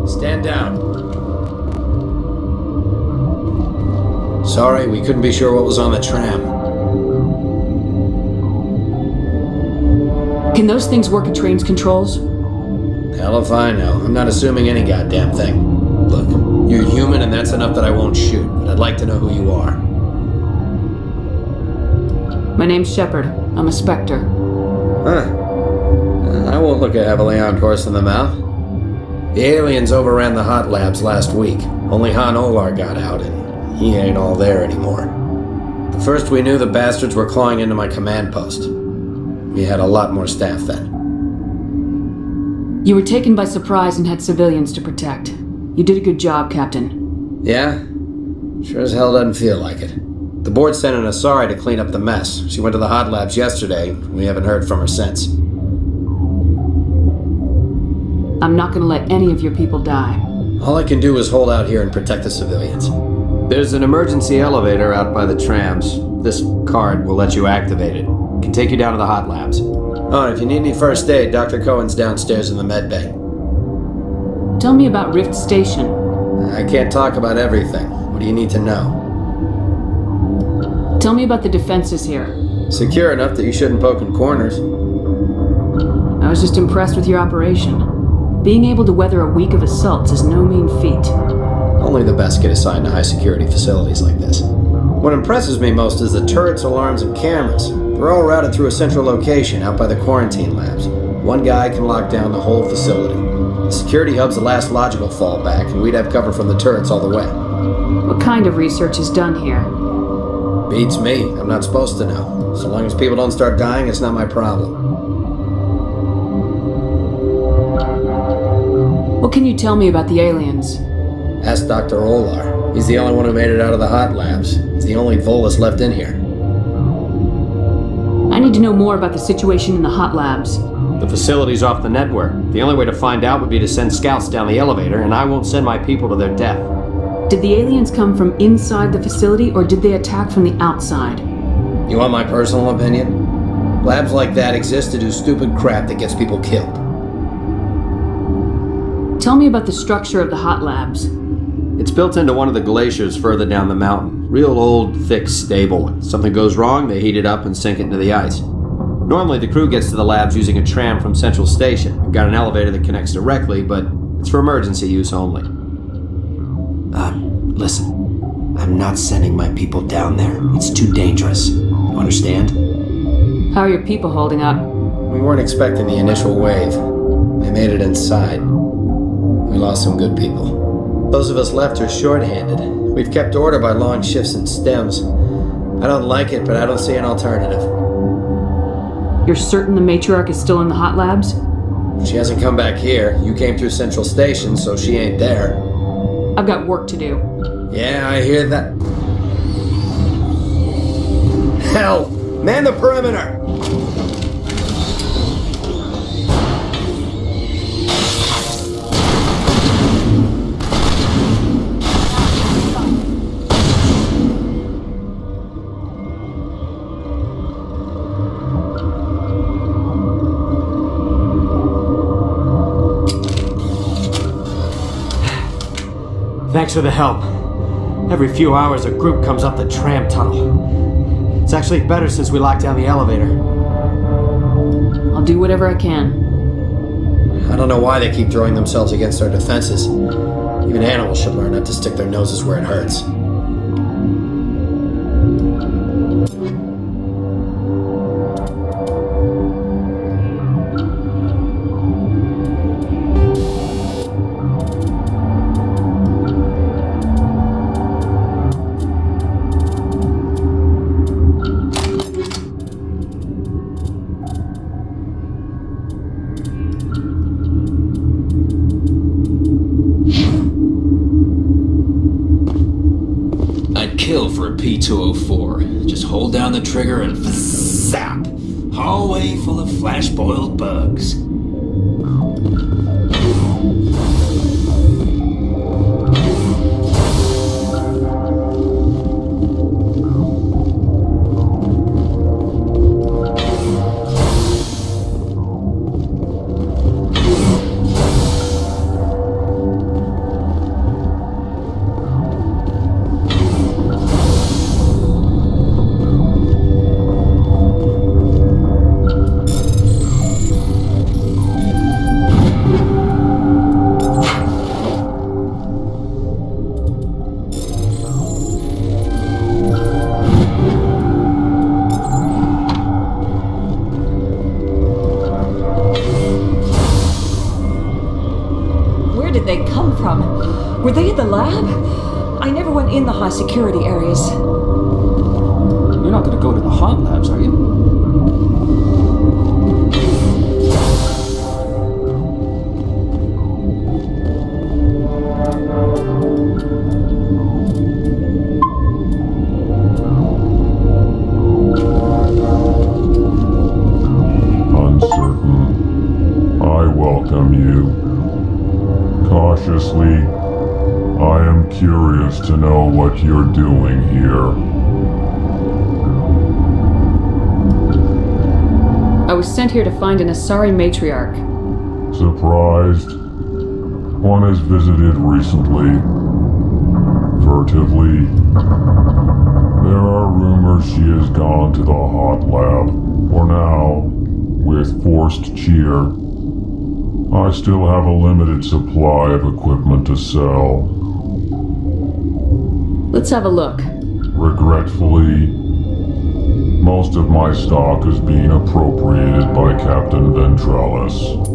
[SPEAKER 17] Stand down. Sorry, we couldn't be sure what was on the tram.
[SPEAKER 2] Can those things work at train's controls?
[SPEAKER 17] Hell if I know. I'm not assuming any goddamn thing. Look, you're human and that's enough that I won't shoot, but I'd like to know who you are.
[SPEAKER 2] My name's Shepard. I'm a Spectre.
[SPEAKER 17] Huh. I won't look a heavily armed horse in the mouth. The aliens overran the hot labs last week. Only Han Olar got out, and he ain't all there anymore. The first we knew, the bastards were clawing into my command post. We had a lot more staff then.
[SPEAKER 2] You were taken by surprise and had civilians to protect. You did a good job, Captain.
[SPEAKER 17] Yeah? Sure as hell doesn't feel like it. The board sent an Asari to clean up the mess. She went to the hot labs yesterday. We haven't heard from her since.
[SPEAKER 2] I'm not gonna let any of your people die.
[SPEAKER 17] All I can do is hold out here and protect the civilians. There's an emergency elevator out by the trams. This card will let you activate it. It can take you down to the hot labs. Oh, and if you need any first aid, Dr. Cohen's downstairs in the med bay.
[SPEAKER 2] Tell me about Rift Station.
[SPEAKER 17] I can't talk about everything. What do you need to know?
[SPEAKER 2] Tell me about the defenses here.
[SPEAKER 17] Secure enough that you shouldn't poke in corners.
[SPEAKER 2] I was just impressed with your operation. Being able to weather a week of assaults is no mean feat.
[SPEAKER 17] Only the best get assigned to high-security facilities like this. What impresses me most is the turrets, alarms, and cameras. They're all routed through a central location out by the quarantine labs. One guy can lock down the whole facility. The security hub's the last logical fallback, and we'd have cover from the turrets all the way.
[SPEAKER 2] What kind of research is done here?
[SPEAKER 17] Beats me. I'm not supposed to know. So long as people don't start dying, it's not my problem.
[SPEAKER 2] What can you tell me about the aliens?
[SPEAKER 17] Ask Dr. Olar. He's the only one who made it out of the hot labs. He's the only Volus left in here.
[SPEAKER 2] I need to know more about the situation in the hot labs.
[SPEAKER 17] The facility's off the network. The only way to find out would be to send scouts down the elevator, and I won't send my people to their death.
[SPEAKER 2] Did the aliens come from inside the facility, or did they attack from the outside?
[SPEAKER 17] You want my personal opinion? Labs like that exist to do stupid crap that gets people killed.
[SPEAKER 2] Tell me about the structure of the hot labs.
[SPEAKER 17] It's built into one of the glaciers further down the mountain. Real old, thick, stable. If something goes wrong, they heat it up and sink it into the ice. Normally, the crew gets to the labs using a tram from Central Station. We've got an elevator that connects directly, but it's for emergency use only. Listen. I'm not sending my people down there. It's too dangerous. You understand?
[SPEAKER 2] How are your people holding up?
[SPEAKER 17] We weren't expecting the initial wave. They made it inside. We lost some good people. Those of us left are short-handed. We've kept order by long shifts and stems. I don't like it, but I don't see an alternative.
[SPEAKER 2] You're certain the matriarch is still in the hot labs?
[SPEAKER 17] She hasn't come back here. You came through Central Station, so she ain't there.
[SPEAKER 2] I've got work to do.
[SPEAKER 17] Yeah, I hear that. Hell! Man the perimeter!
[SPEAKER 18] Thanks for the help. Every few hours a group comes up the tram tunnel. It's actually better since we locked down the elevator.
[SPEAKER 2] I'll do whatever I can.
[SPEAKER 17] I don't know why they keep throwing themselves against our defenses. Even animals should learn not to stick their noses where it hurts.
[SPEAKER 8] kill for a P-204. Just hold down the trigger and zap! Hallway full of flash-boiled bugs.
[SPEAKER 19] Were they in the lab? I never went in the high security areas.
[SPEAKER 18] You're not gonna go to the hot labs, are you?
[SPEAKER 20] Uncertain. I welcome you. Cautiously, I am curious to know what you're doing here.
[SPEAKER 2] I was sent here to find an Asari matriarch.
[SPEAKER 20] Surprised? One has visited recently. Furtively. There are rumors she has gone to the hot lab. For now, with forced cheer. I still have a limited supply of equipment to sell.
[SPEAKER 2] Let's have a look.
[SPEAKER 20] Regretfully, most of my stock is being appropriated by Captain Ventralis.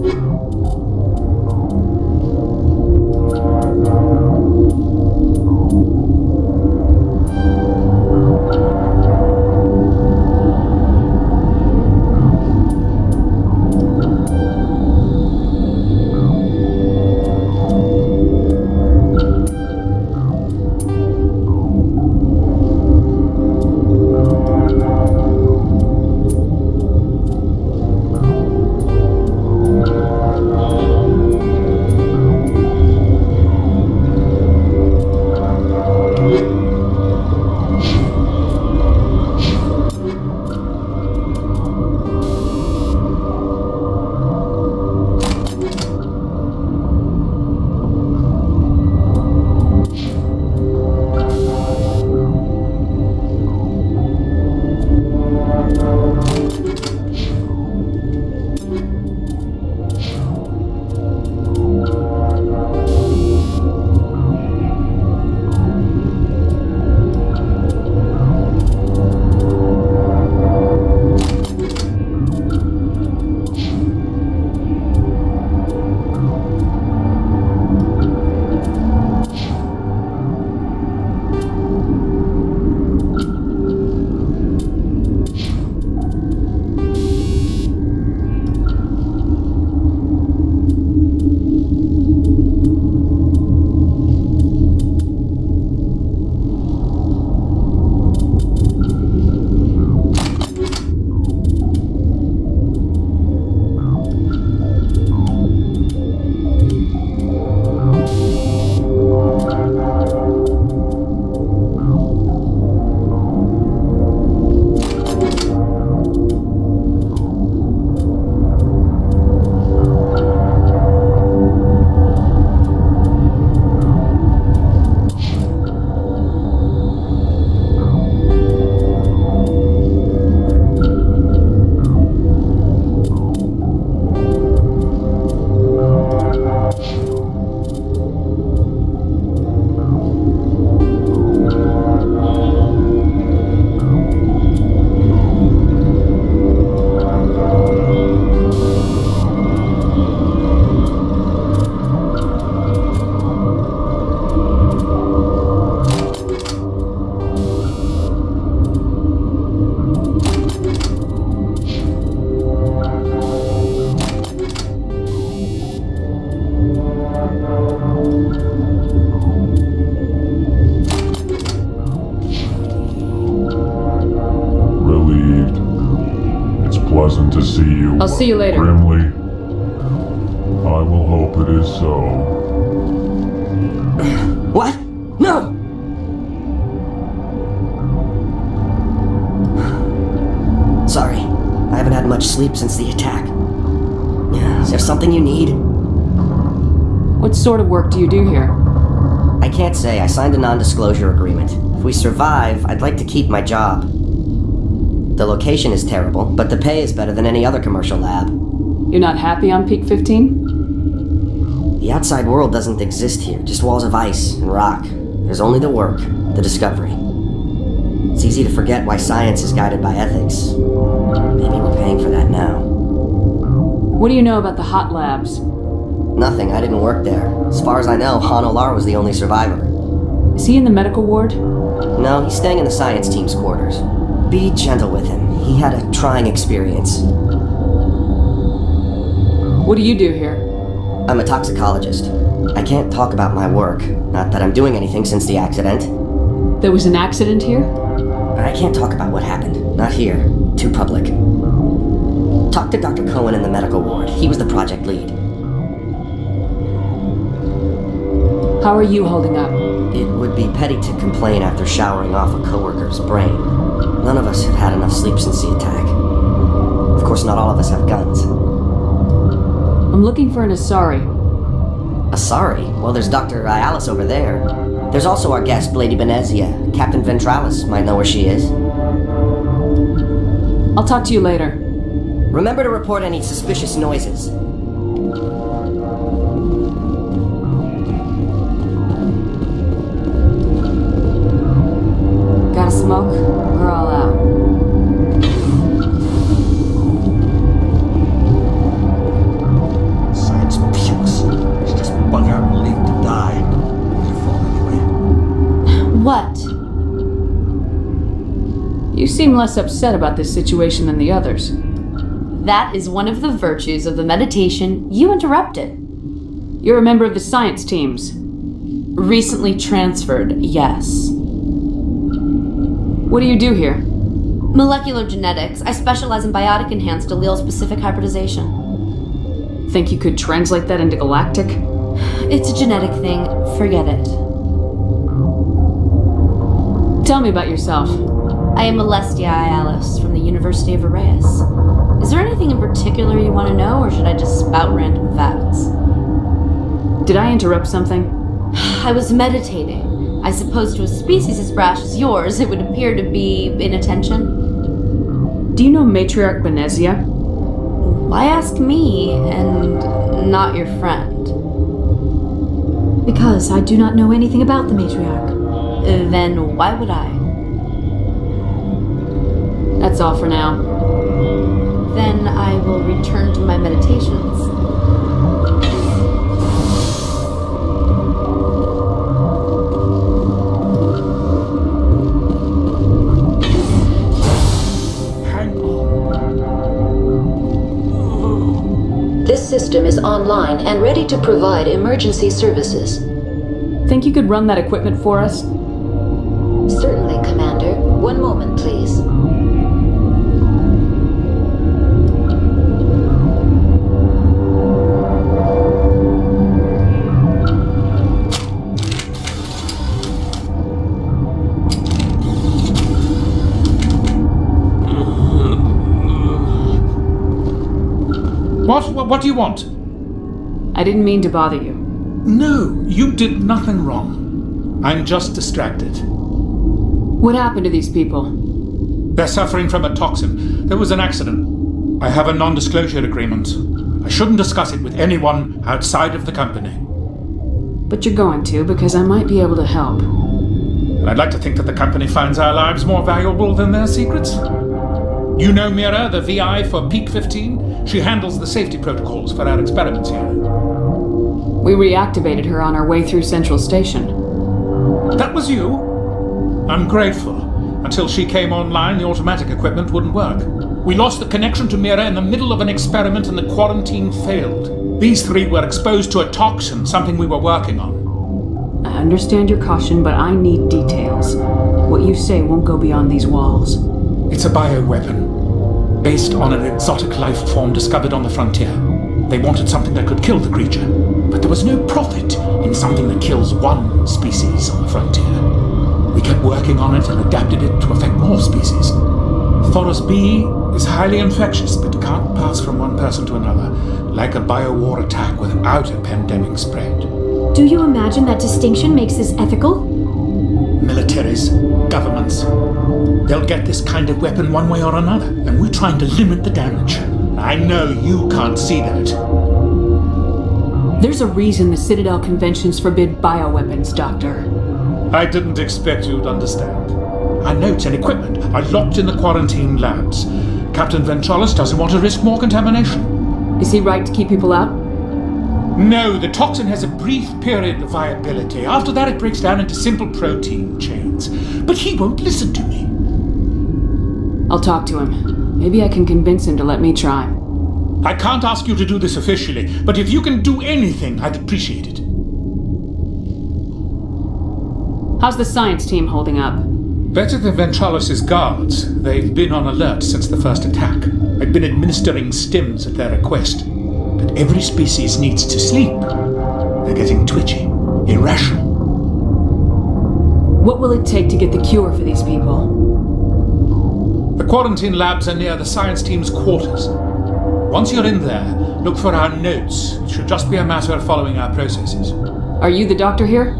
[SPEAKER 20] to see you.
[SPEAKER 2] I'll see you later.
[SPEAKER 20] Brimley. I will hope it is so.
[SPEAKER 12] What? No! Sorry, I haven't had much sleep since the attack. Is there something you need?
[SPEAKER 2] What sort of work do you do here?
[SPEAKER 12] I can't say. I signed a non-disclosure agreement. If we survive, I'd like to keep my job. The location is terrible, but the pay is better than any other commercial lab.
[SPEAKER 2] You're not happy on Peak 15?
[SPEAKER 12] The outside world doesn't exist here, just walls of ice and rock. There's only the work, the discovery. It's easy to forget why science is guided by ethics. Maybe we're paying for that now.
[SPEAKER 2] What do you know about the hot labs?
[SPEAKER 12] Nothing, I didn't work there. As far as I know, Han Olar was the only survivor.
[SPEAKER 2] Is he in the medical ward?
[SPEAKER 12] No, he's staying in the science team's quarters. Be gentle with him. He had a trying experience.
[SPEAKER 2] What do you do here?
[SPEAKER 12] I'm a toxicologist. I can't talk about my work. Not that I'm doing anything since the accident.
[SPEAKER 2] There was an accident here?
[SPEAKER 12] I can't talk about what happened. Not here. Too public. Talk to Dr. Cohen in the medical ward. He was the project lead.
[SPEAKER 2] How are you holding up?
[SPEAKER 12] It would be petty to complain after showering off a coworker's brain. None of us have had enough sleep since the attack. Of course, not all of us have guns.
[SPEAKER 2] I'm looking for an Asari.
[SPEAKER 12] Asari? Well, there's Dr. Ayalis over there. There's also our guest, Lady Benezia. Captain Ventralis might know where she is.
[SPEAKER 2] I'll talk to you later.
[SPEAKER 12] Remember to report any suspicious noises.
[SPEAKER 2] Gotta smoke? We're all out.
[SPEAKER 21] Science pukes. She just bug out and leave to die. Beautiful anyway.
[SPEAKER 5] What?
[SPEAKER 2] You seem less upset about this situation than the others.
[SPEAKER 5] That is one of the virtues of the meditation you interrupted.
[SPEAKER 2] You're a member of the science teams.
[SPEAKER 5] Recently transferred, yes.
[SPEAKER 2] What do you do here?
[SPEAKER 5] Molecular genetics. I specialize in biotic-enhanced allele-specific hybridization.
[SPEAKER 2] Think you could translate that into galactic?
[SPEAKER 5] It's a genetic thing. Forget it.
[SPEAKER 2] Tell me about yourself.
[SPEAKER 5] I am Alestia Ayalis from the University of Arrayas. Is there anything in particular you want to know, or should I just spout random facts?
[SPEAKER 2] Did I interrupt something?
[SPEAKER 5] I was meditating. I suppose to a species as brash as yours, it would appear to be inattention.
[SPEAKER 2] Do you know Matriarch Benezia?
[SPEAKER 5] Why ask me, and not your friend?
[SPEAKER 6] Because I do not know anything about the matriarch.
[SPEAKER 5] Then why would I?
[SPEAKER 2] That's all for now.
[SPEAKER 5] Then I will return to my meditations.
[SPEAKER 16] This system is online and ready to provide emergency services.
[SPEAKER 2] Think you could run that equipment for us?
[SPEAKER 16] Certainly, Commander. One moment, please.
[SPEAKER 22] What do you want?
[SPEAKER 2] I didn't mean to bother you.
[SPEAKER 22] No, you did nothing wrong. I'm just distracted.
[SPEAKER 2] What happened to these people?
[SPEAKER 22] They're suffering from a toxin. There was an accident. I have a non-disclosure agreement. I shouldn't discuss it with anyone outside of the company.
[SPEAKER 2] But you're going to, because I might be able to help.
[SPEAKER 22] And I'd like to think that the company finds our lives more valuable than their secrets. You know Mira, the VI for Peak 15? She handles the safety protocols for our experiments here.
[SPEAKER 2] We reactivated her on our way through Central Station.
[SPEAKER 22] That was you? I'm grateful. Until she came online, the automatic equipment wouldn't work. We lost the connection to Mira in the middle of an experiment and the quarantine failed. These three were exposed to a toxin, something we were working on.
[SPEAKER 2] I understand your caution, but I need details. What you say won't go beyond these walls.
[SPEAKER 22] It's a bioweapon. based on an exotic life form discovered on the frontier. They wanted something that could kill the creature, but there was no profit in something that kills one species on the frontier. We kept working on it and adapted it to affect more species. Thoros B is highly infectious, but can't pass from one person to another, like a biowar attack without a pandemic spread.
[SPEAKER 6] Do you imagine that distinction makes this ethical?
[SPEAKER 22] Militaries, governments, they'll get this kind of weapon one way or another, and we're trying to limit the damage. I know you can't see that.
[SPEAKER 2] There's a reason the Citadel conventions forbid bioweapons, Doctor.
[SPEAKER 22] I didn't expect you'd understand. Our notes and equipment are locked in the quarantine labs. Captain Ventralis doesn't want to risk more contamination.
[SPEAKER 2] Is he right to keep people out?
[SPEAKER 22] No, the toxin has a brief period of viability. After that, it breaks down into simple protein chains. But he won't listen to me.
[SPEAKER 2] I'll talk to him. Maybe I can convince him to let me try.
[SPEAKER 22] I can't ask you to do this officially, but if you can do anything, I'd appreciate it.
[SPEAKER 2] How's the science team holding up?
[SPEAKER 22] Better than Ventralis' guards. They've been on alert since the first attack. I've been administering stims at their request. But every species needs to sleep. They're getting twitchy, irrational.
[SPEAKER 2] What will it take to get the cure for these people?
[SPEAKER 22] The quarantine labs are near the science team's quarters. Once you're in there, look for our notes. It should just be a matter of following our processes.
[SPEAKER 2] Are you the doctor here?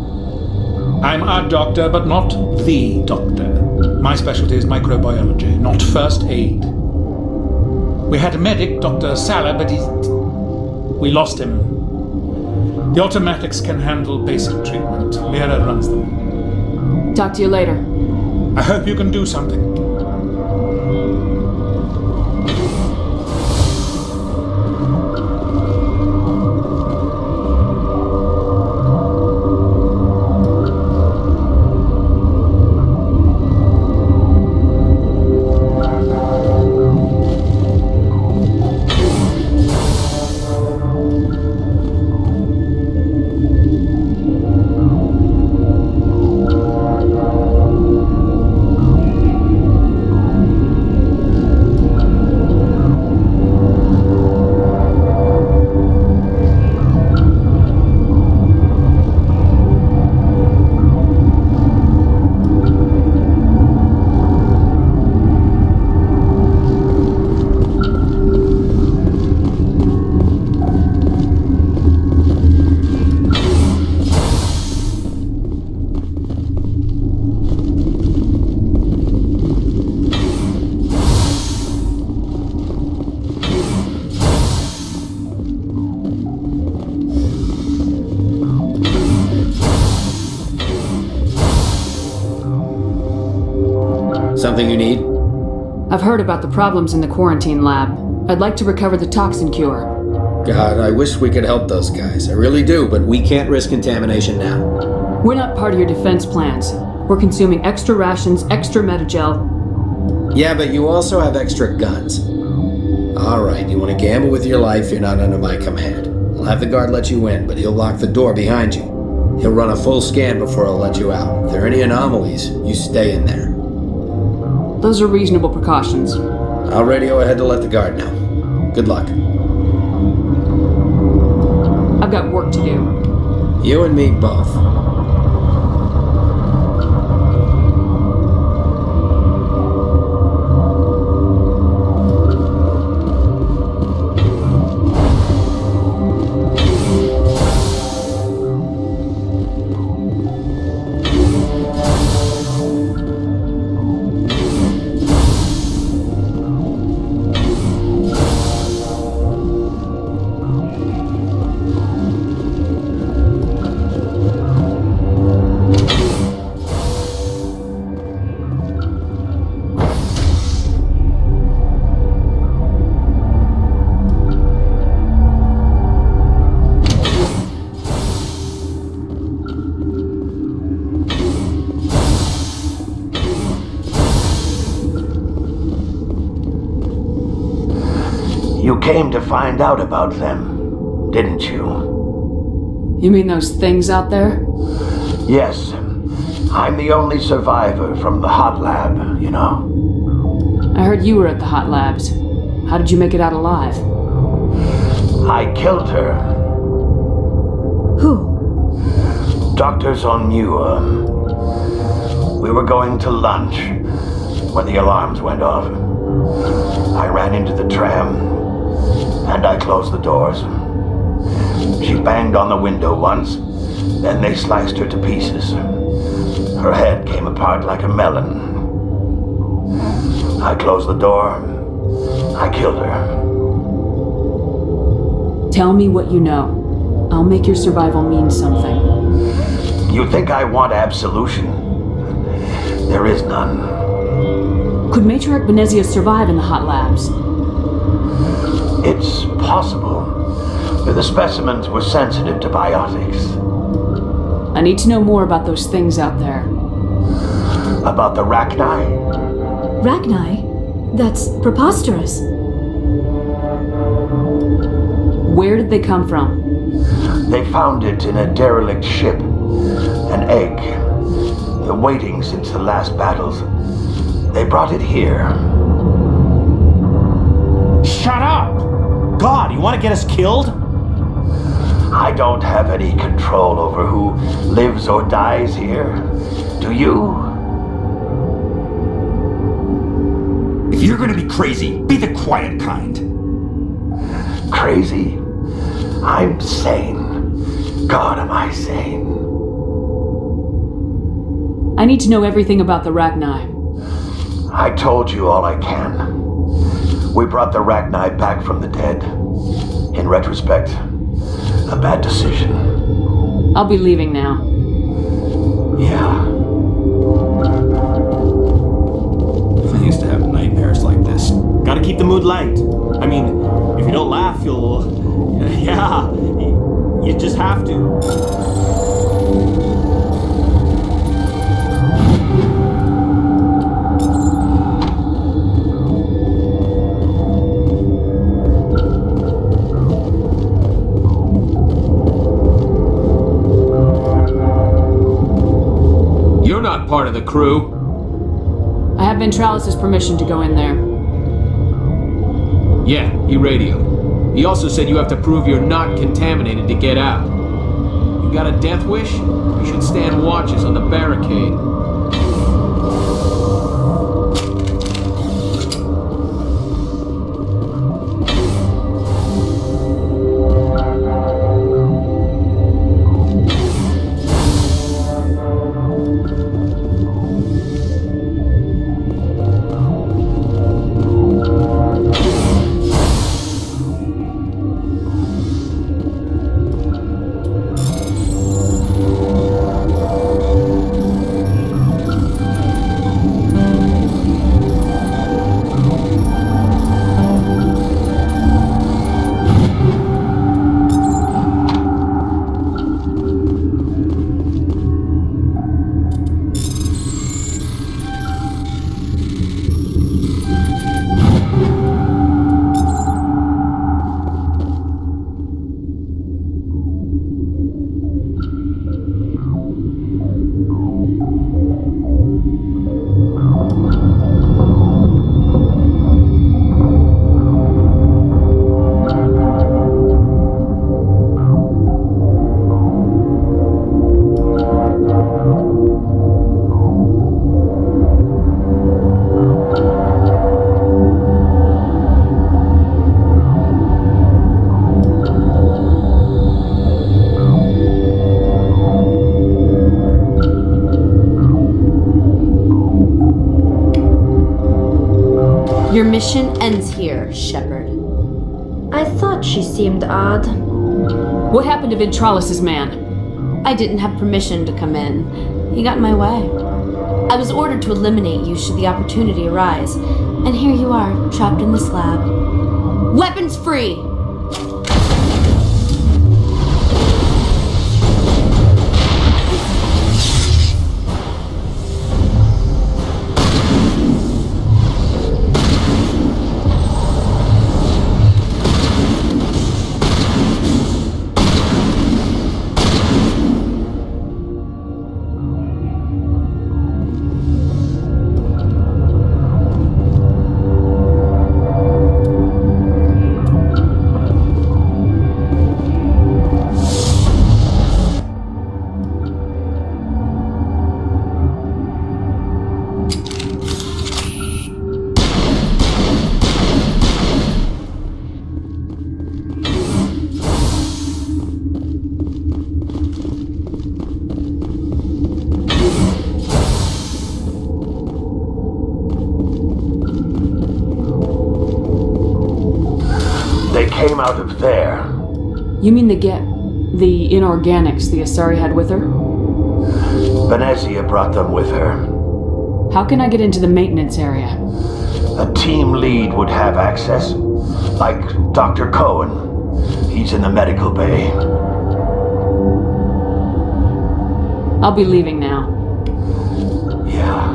[SPEAKER 22] I'm a doctor, but not the doctor. My specialty is microbiology, not first aid. We had a medic, Dr. Salah, but we lost him. The automatics can handle basic treatment. Lyra runs them.
[SPEAKER 2] Talk to you later.
[SPEAKER 22] I hope you can do something.
[SPEAKER 17] Something you need?
[SPEAKER 2] I've heard about the problems in the quarantine lab. I'd like to recover the toxin cure.
[SPEAKER 17] God, I wish we could help those guys. I really do, but we can't risk contamination now.
[SPEAKER 2] We're not part of your defense plans. We're consuming extra rations, extra metagel.
[SPEAKER 17] Yeah, but you also have extra guns. Alright, you want to gamble with your life, you're not under my command. I'll have the guard let you in, but he'll lock the door behind you. He'll run a full scan before he'll let you out. If there are any anomalies, you stay in there.
[SPEAKER 2] Those are reasonable precautions.
[SPEAKER 17] I'll radio ahead to let the guard know. Good luck.
[SPEAKER 2] I've got work to do.
[SPEAKER 17] You and me both.
[SPEAKER 21] You came to find out about them, didn't you?
[SPEAKER 2] You mean those things out there?
[SPEAKER 21] Yes. I'm the only survivor from the hot lab, you know.
[SPEAKER 2] I heard you were at the hot labs. How did you make it out alive?
[SPEAKER 3] I killed her.
[SPEAKER 7] Who?
[SPEAKER 3] Doctors on Muir. We were going to lunch when the alarms went off. I ran into the tram, and I closed the doors. She banged on the window once, then they sliced her to pieces. Her head came apart like a melon. I closed the door. I killed her.
[SPEAKER 2] Tell me what you know. I'll make your survival mean something.
[SPEAKER 3] You think I want absolution? There is none.
[SPEAKER 2] Could Matriarch Venezia survive in the hot labs?
[SPEAKER 3] It's possible. The specimens were sensitive to biotics.
[SPEAKER 2] I need to know more about those things out there.
[SPEAKER 3] About the Rachni?
[SPEAKER 7] Rachni? That's preposterous.
[SPEAKER 2] Where did they come from?
[SPEAKER 3] They found it in a derelict ship. An egg. Waiting since the last battles. They brought it here.
[SPEAKER 21] Shut up! God, you want to get us killed?
[SPEAKER 3] I don't have any control over who lives or dies here. Do you?
[SPEAKER 8] If you're gonna be crazy, be the quiet kind.
[SPEAKER 3] Crazy? I'm sane. God, am I sane?
[SPEAKER 2] I need to know everything about the Rachni.
[SPEAKER 3] I told you all I can. We brought the Rachni back from the dead. In retrospect, a bad decision.
[SPEAKER 2] I'll be leaving now.
[SPEAKER 3] Yeah.
[SPEAKER 8] I used to have nightmares like this.
[SPEAKER 21] Gotta keep the mood light. I mean, if you don't laugh, you'll... Yeah, you just have to.
[SPEAKER 17] You're not part of the crew.
[SPEAKER 2] I have Ventralis' permission to go in there.
[SPEAKER 17] Yeah, he radioed. He also said you have to prove you're not contaminated to get out. You got a death wish? You should stand watches on the barricade.
[SPEAKER 5] Your mission ends here, Shepard.
[SPEAKER 6] I thought she seemed odd.
[SPEAKER 2] What happened to Ventralis' man?
[SPEAKER 5] I didn't have permission to come in. He got in my way. I was ordered to eliminate you should the opportunity arise. And here you are, trapped in this lab. Weapons free!
[SPEAKER 3] out of there.
[SPEAKER 2] You mean the inorganics the Asari had with her?
[SPEAKER 3] Venezia brought them with her.
[SPEAKER 2] How can I get into the maintenance area?
[SPEAKER 3] A team lead would have access. Like Dr. Cohen. He's in the medical bay.
[SPEAKER 2] I'll be leaving now.
[SPEAKER 3] Yeah.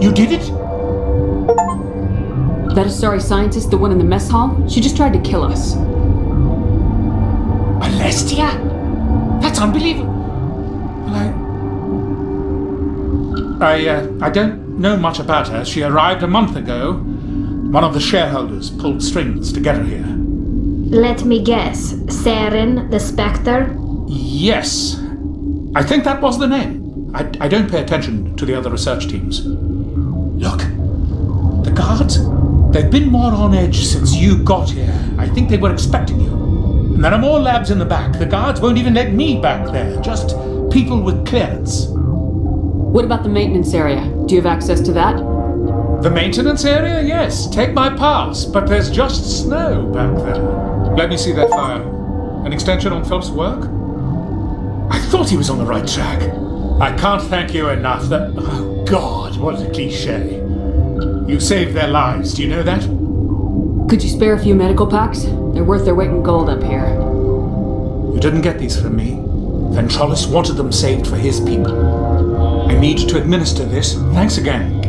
[SPEAKER 22] You did it?
[SPEAKER 2] That Asari scientist, the one in the mess hall? She just tried to kill us.
[SPEAKER 22] Alestia? That's unbelievable. Well, I don't know much about her. She arrived a month ago. One of the shareholders pulled strings to get her here.
[SPEAKER 6] Let me guess. Saren, the Spectre?
[SPEAKER 22] Yes. I think that was the name. I don't pay attention to the other research teams. Look, the guards, they've been more on edge since you got here. I think they were expecting you. And there are more labs in the back. The guards won't even let me back there, just people with clearance.
[SPEAKER 2] What about the maintenance area? Do you have access to that?
[SPEAKER 22] The maintenance area? Yes, take my pass, but there's just snow back there. Let me see that file. An extension on Phil's work? I thought he was on the right track. I can't thank you enough. Oh, God, what a cliche. You saved their lives, do you know that?
[SPEAKER 2] Could you spare a few medical packs? They're worth their weight in gold up here.
[SPEAKER 22] You didn't get these from me. Ventralis wanted them saved for his people. I need to administer this. Thanks again.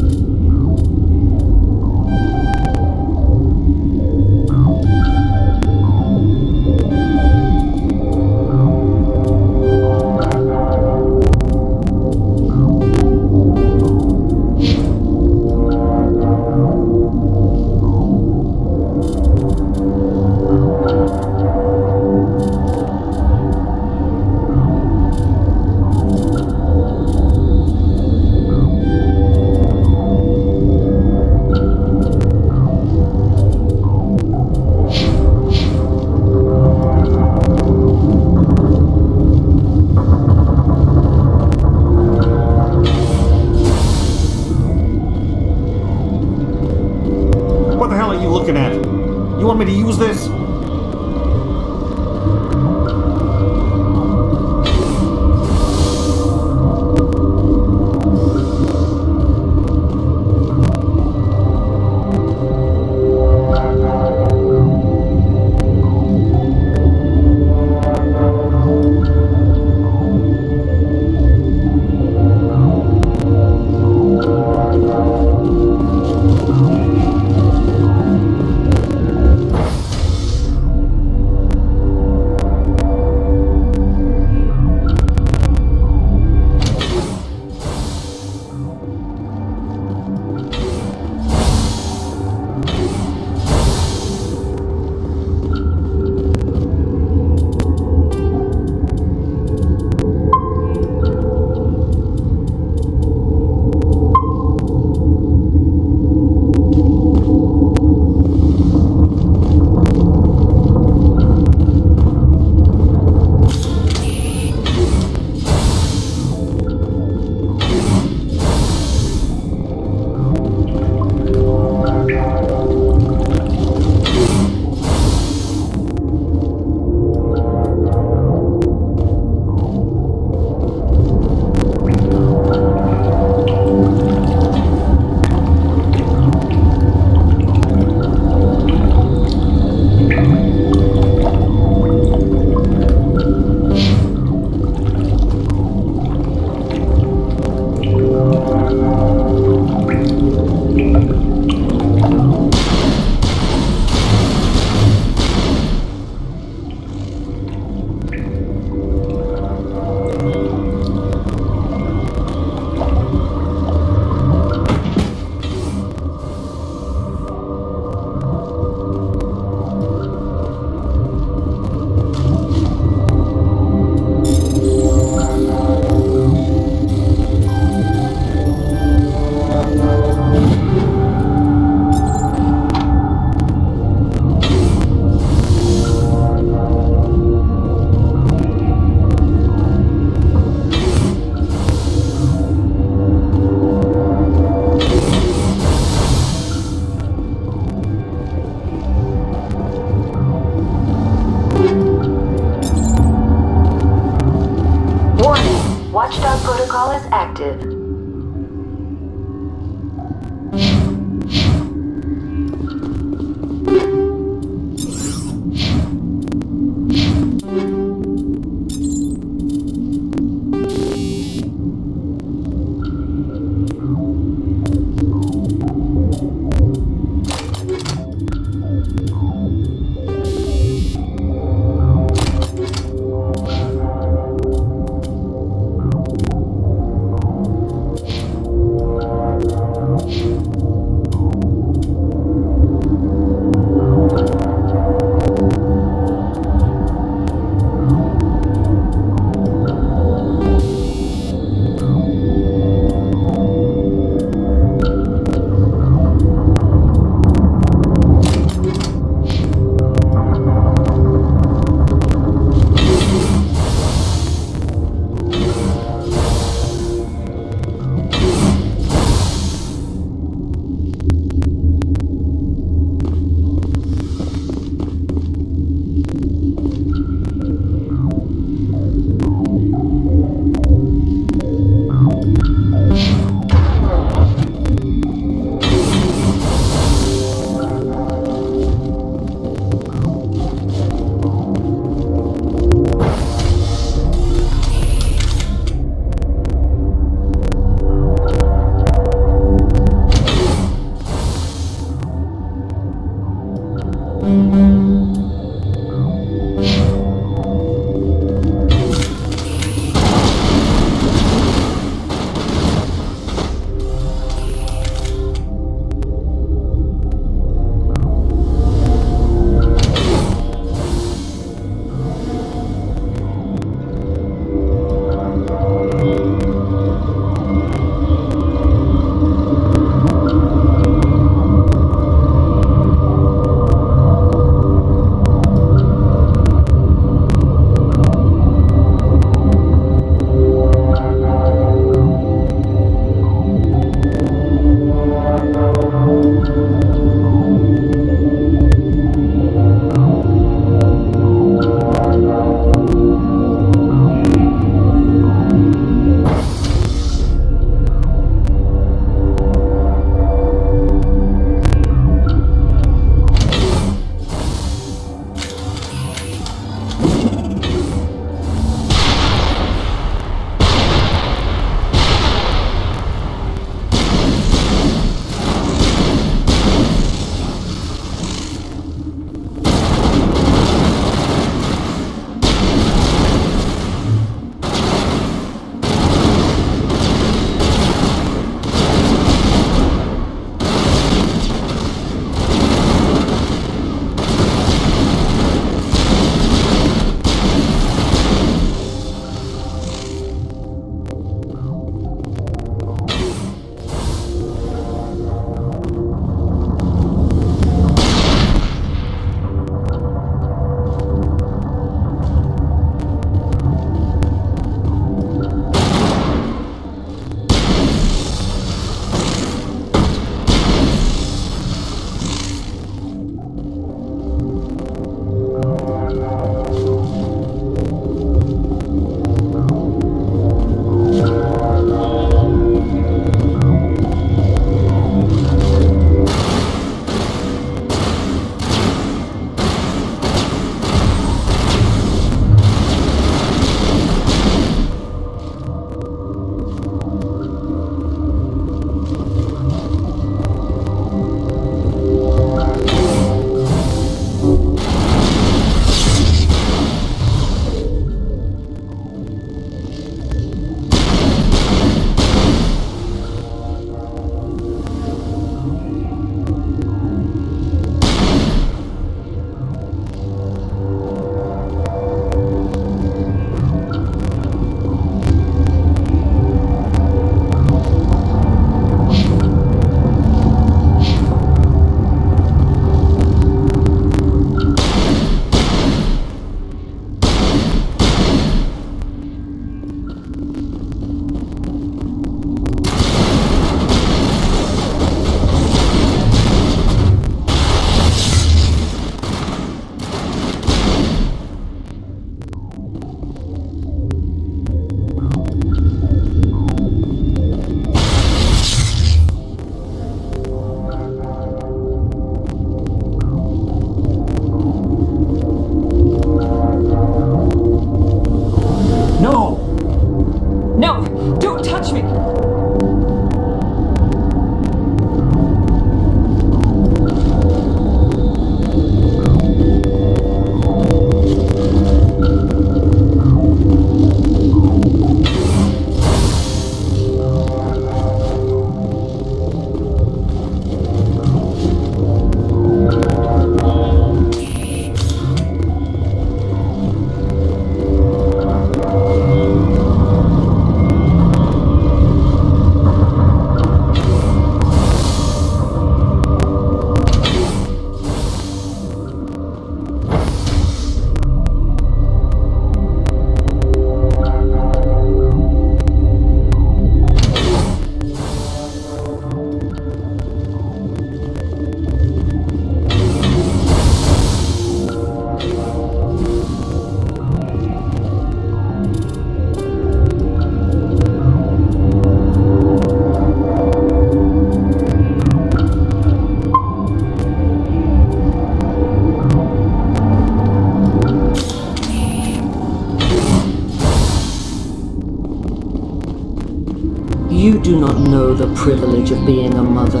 [SPEAKER 4] do not know the privilege of being a mother.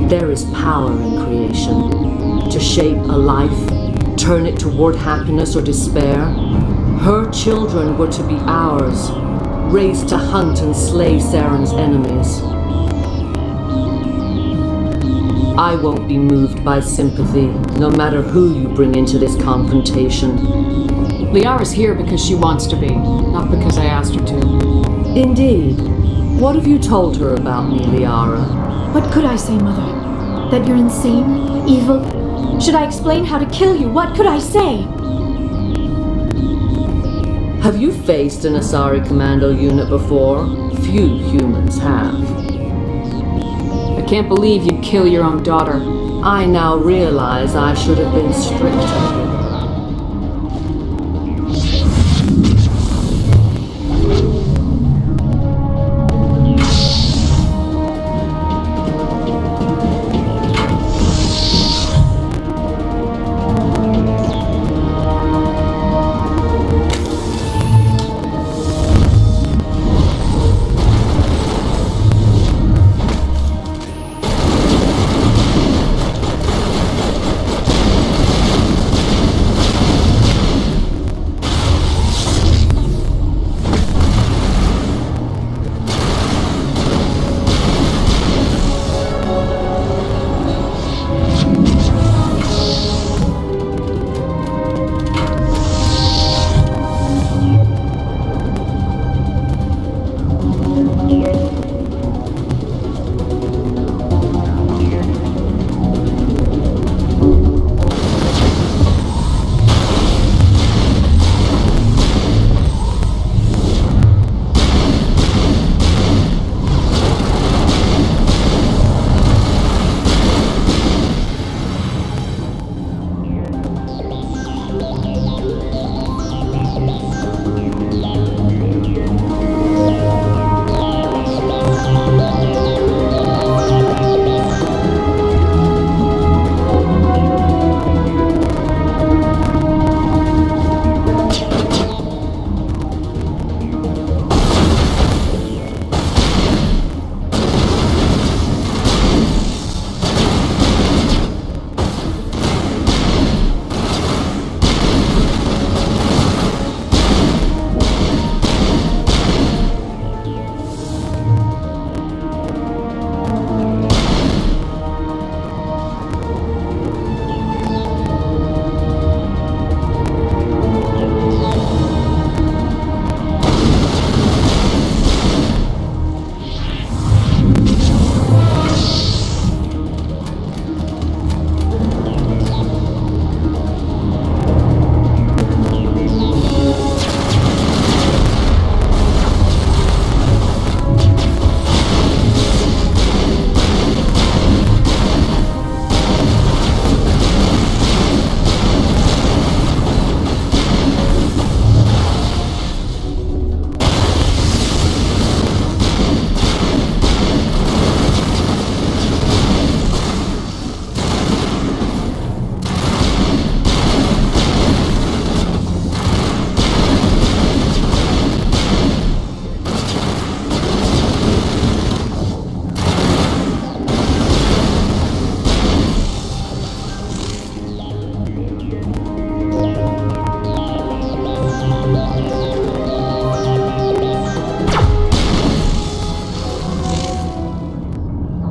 [SPEAKER 4] There is power in creation. To shape a life, turn it toward happiness or despair. Her children were to be ours, raised to hunt and slay Saren's enemies. I won't be moved by sympathy, no matter who you bring into this confrontation.
[SPEAKER 2] Liara's here because she wants to be, not because I asked her to.
[SPEAKER 4] Indeed. What have you told her about me, Liara?
[SPEAKER 7] What could I say, Mother? That you're insane? Evil? Should I explain how to kill you? What could I say?
[SPEAKER 4] Have you faced an Asari commando unit before? Few humans have.
[SPEAKER 2] I can't believe you'd kill your own daughter.
[SPEAKER 4] I now realize I should have been stricter.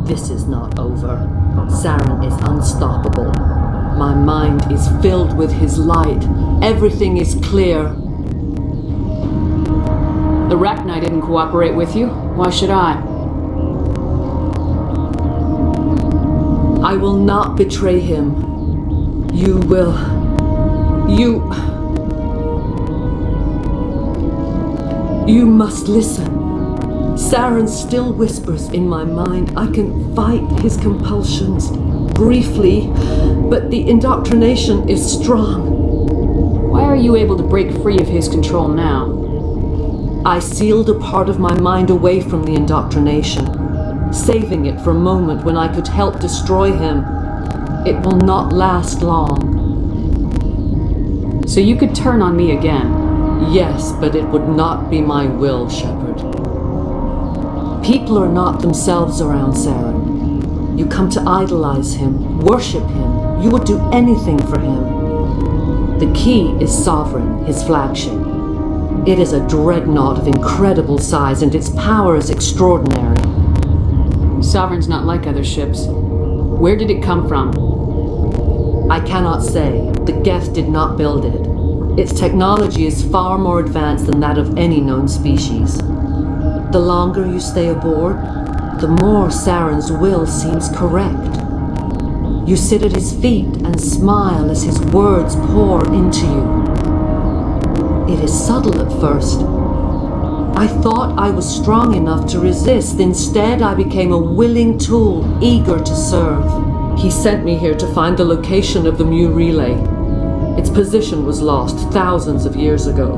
[SPEAKER 4] This is not over. Saren is unstoppable. My mind is filled with his light. Everything is clear.
[SPEAKER 2] The Rachni didn't cooperate with you. Why should I?
[SPEAKER 4] I will not betray him. You will. You must listen. Saren still whispers in my mind. I can fight his compulsions briefly, but the indoctrination is strong.
[SPEAKER 2] Why are you able to break free of his control now?
[SPEAKER 4] I sealed a part of my mind away from the indoctrination, saving it for a moment when I could help destroy him. It will not last long.
[SPEAKER 2] So you could turn on me again?
[SPEAKER 4] Yes, but it would not be my will, Shepard. People are not themselves around Saren. You come to idolize him, worship him. You would do anything for him. The key is Sovereign, his flagship. It is a dreadnought of incredible size, and its power is extraordinary.
[SPEAKER 2] Sovereign's not like other ships. Where did it come from?
[SPEAKER 4] I cannot say. The Geth did not build it. Its technology is far more advanced than that of any known species. The longer you stay aboard, the more Saren's will seems correct. You sit at his feet and smile as his words pour into you. It is subtle at first. I thought I was strong enough to resist. Instead, I became a willing tool, eager to serve. He sent me here to find the location of the Mu relay. Its position was lost thousands of years ago.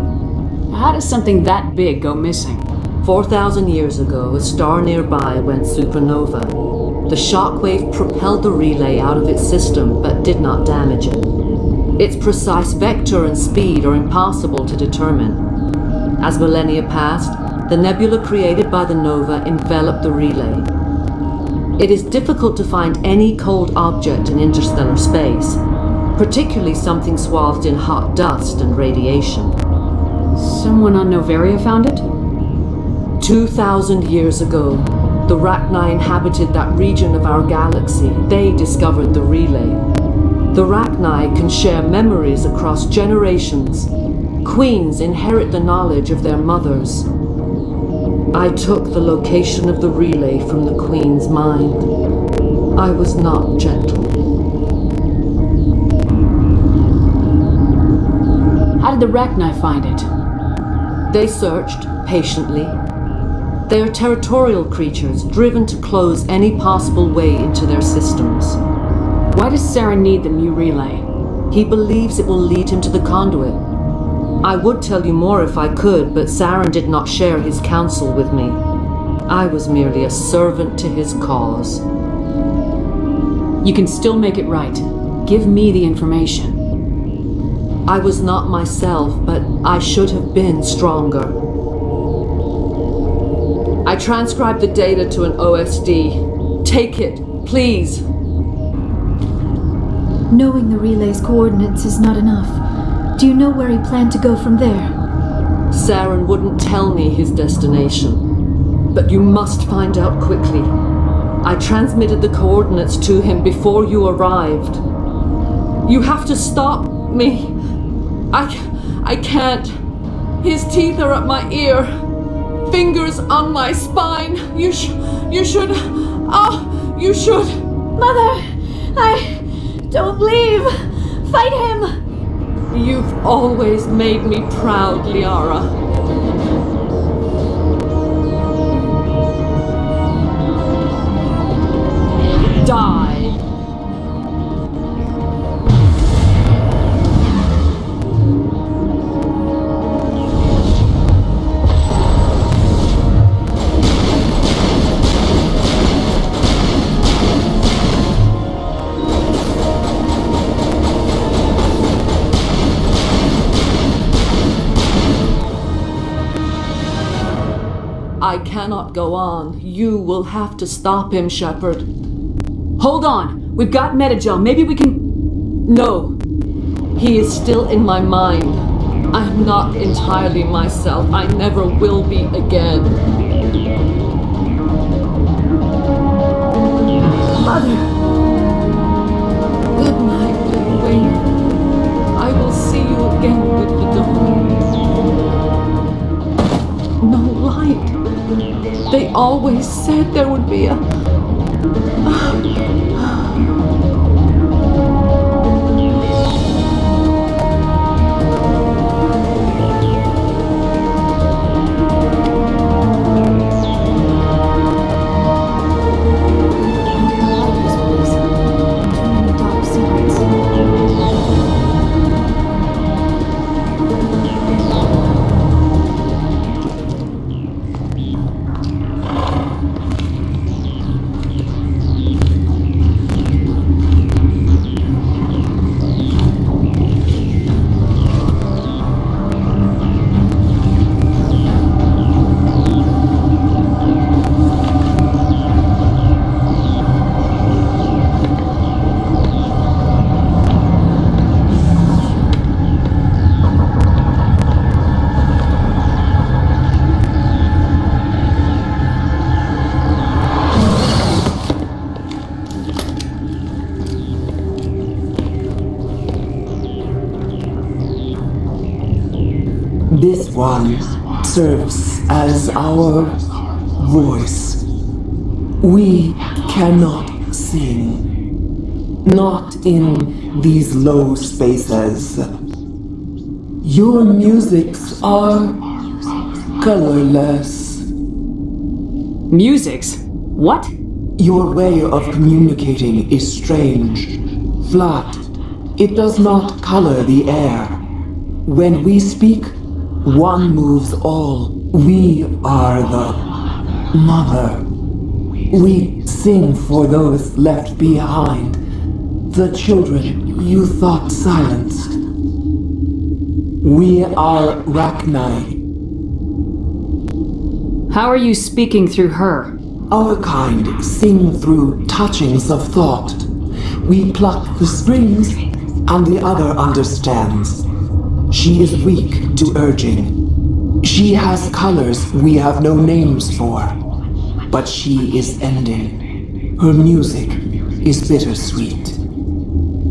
[SPEAKER 2] How does something that big go missing?
[SPEAKER 4] 4,000 years ago, a star nearby went supernova. The shockwave propelled the relay out of its system, but did not damage it. Its precise vector and speed are impossible to determine. As millennia passed, the nebula created by the nova enveloped the relay. It is difficult to find any cold object in interstellar space, particularly something swathed in hot dust and radiation.
[SPEAKER 2] Someone on Noveria found it?
[SPEAKER 4] 2,000 years ago, the Rachni inhabited that region of our galaxy. They discovered the relay. The Rachni can share memories across generations. Queens inherit the knowledge of their mothers. I took the location of the relay from the Queen's mind. I was not gentle.
[SPEAKER 2] How did the Rachni find it?
[SPEAKER 4] They searched patiently. They are territorial creatures, driven to close any possible way into their systems.
[SPEAKER 2] Why does Saren need the Mu relay?
[SPEAKER 4] He believes it will lead him to the conduit. I would tell you more if I could, but Saren did not share his counsel with me. I was merely a servant to his cause.
[SPEAKER 2] You can still make it right. Give me the information.
[SPEAKER 4] I was not myself, but I should have been stronger. I transcribed the data to an OSD. Take it, please.
[SPEAKER 7] Knowing the relay's coordinates is not enough. Do you know where he planned to go from there?
[SPEAKER 4] Saren wouldn't tell me his destination. But you must find out quickly. I transmitted the coordinates to him before you arrived. You have to stop me. I can't. His teeth are at my ear. Fingers on my spine. You should. You should.
[SPEAKER 7] Mother, don't leave. Fight him.
[SPEAKER 4] You've always made me proud, Liara. Die. I cannot go on. You will have to stop him, Shepard.
[SPEAKER 2] Hold on! We've got Metagel. Maybe we can...
[SPEAKER 4] No. He is still in my mind. I'm not entirely myself. I never will be again. Mother! Good night, little Wayne. I will see you again with the dawn. No light. They always said there would be a...
[SPEAKER 1] one serves as our voice. We cannot sing. Not in these low spaces. Your musics are colorless.
[SPEAKER 2] Musics? What?
[SPEAKER 1] Your way of communicating is strange, flat. It does not color the air. When we speak, one moves all. We are the mother. We sing for those left behind, the children you thought silenced. We are Rachni.
[SPEAKER 2] How are you speaking through her?
[SPEAKER 1] Our kind sing through touchings of thought. We pluck the strings, and the other understands. She is weak to urging. She has colors we have no names for. But she is ending. Her music is bittersweet.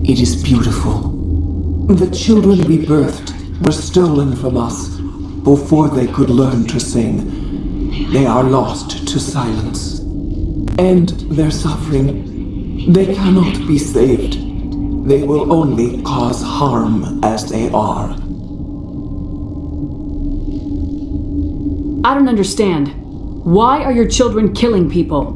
[SPEAKER 1] It is beautiful. The children we birthed were stolen from us before they could learn to sing. They are lost to silence. And their suffering, they cannot be saved. They will only cause harm as they are.
[SPEAKER 2] I don't understand. Why are your children killing people?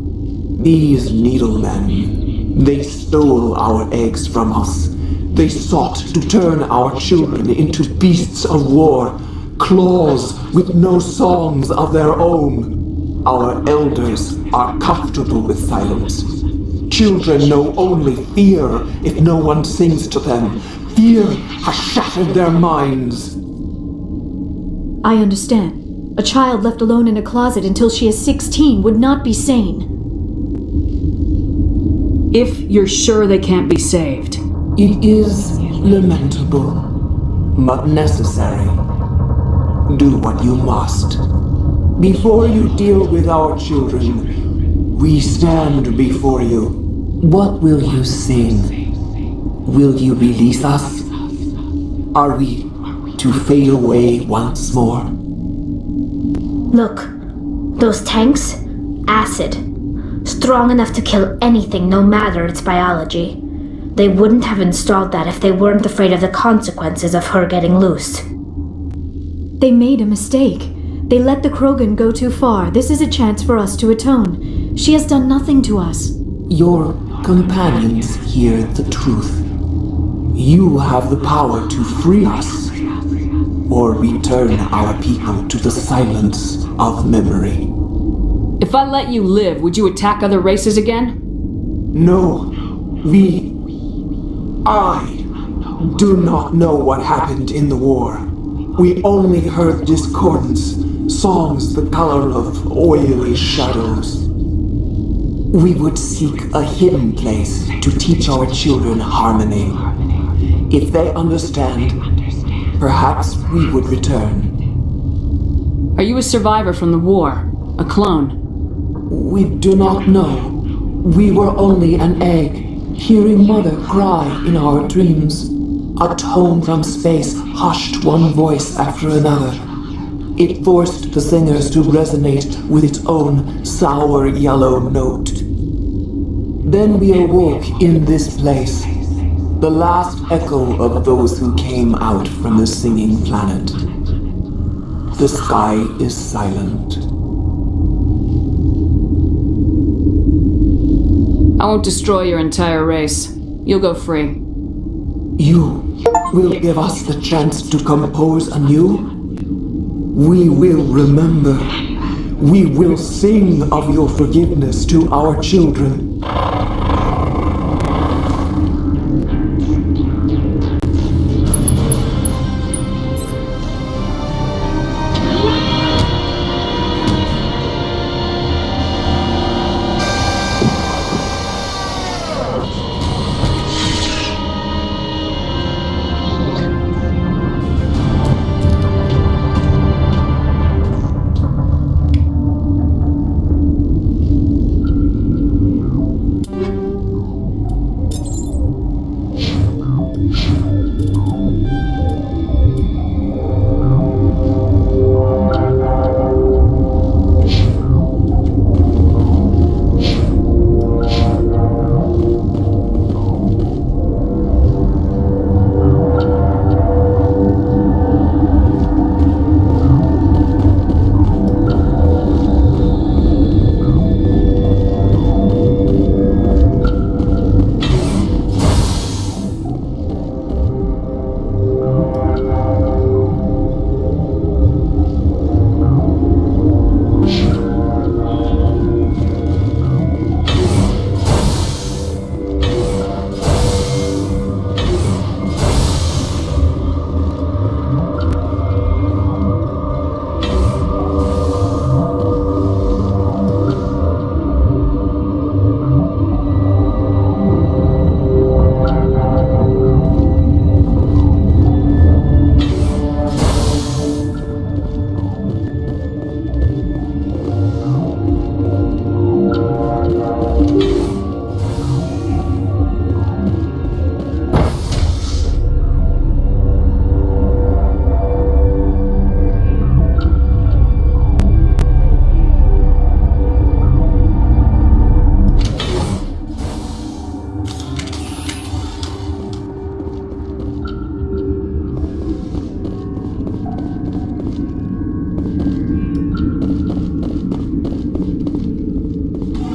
[SPEAKER 1] These needlemen, they stole our eggs from us. They sought to turn our children into beasts of war, claws with no songs of their own. Our elders are comfortable with silence. Children know only fear if no one sings to them. Fear has shattered their minds.
[SPEAKER 7] I understand. A child left alone in a closet until she is 16 would not be sane.
[SPEAKER 2] If you're sure they can't be saved.
[SPEAKER 1] It is lamentable, but necessary. Do what you must. Before you deal with our children, we stand before you. What will you sing? Will you release us? Are we to fade away once more?
[SPEAKER 6] Look, those tanks? Acid. Strong enough to kill anything, no matter its biology. They wouldn't have installed that if they weren't afraid of the consequences of her getting loose.
[SPEAKER 7] They made a mistake. They let the Krogan go too far. This is a chance for us to atone. She has done nothing to us.
[SPEAKER 1] Your companions hear the truth. You have the power to free us, or return our people to the silence of memory.
[SPEAKER 2] If I let you live, would you attack other races again?
[SPEAKER 1] No, I do not know what happened in the war. We only heard discordance, songs the color of oily shadows. We would seek a hidden place to teach our children harmony. If they understand, perhaps we would return.
[SPEAKER 2] Are you a survivor from the war? A clone?
[SPEAKER 1] We do not know. We were only an egg, hearing Mother cry in our dreams. A tone from space hushed one voice after another. It forced the singers to resonate with its own sour yellow note. Then we awoke in this place, the last echo of those who came out from the singing planet. The sky is silent.
[SPEAKER 2] I won't destroy your entire race. You'll go free.
[SPEAKER 1] You will give us the chance to compose anew? We will remember. We will sing of your forgiveness to our children.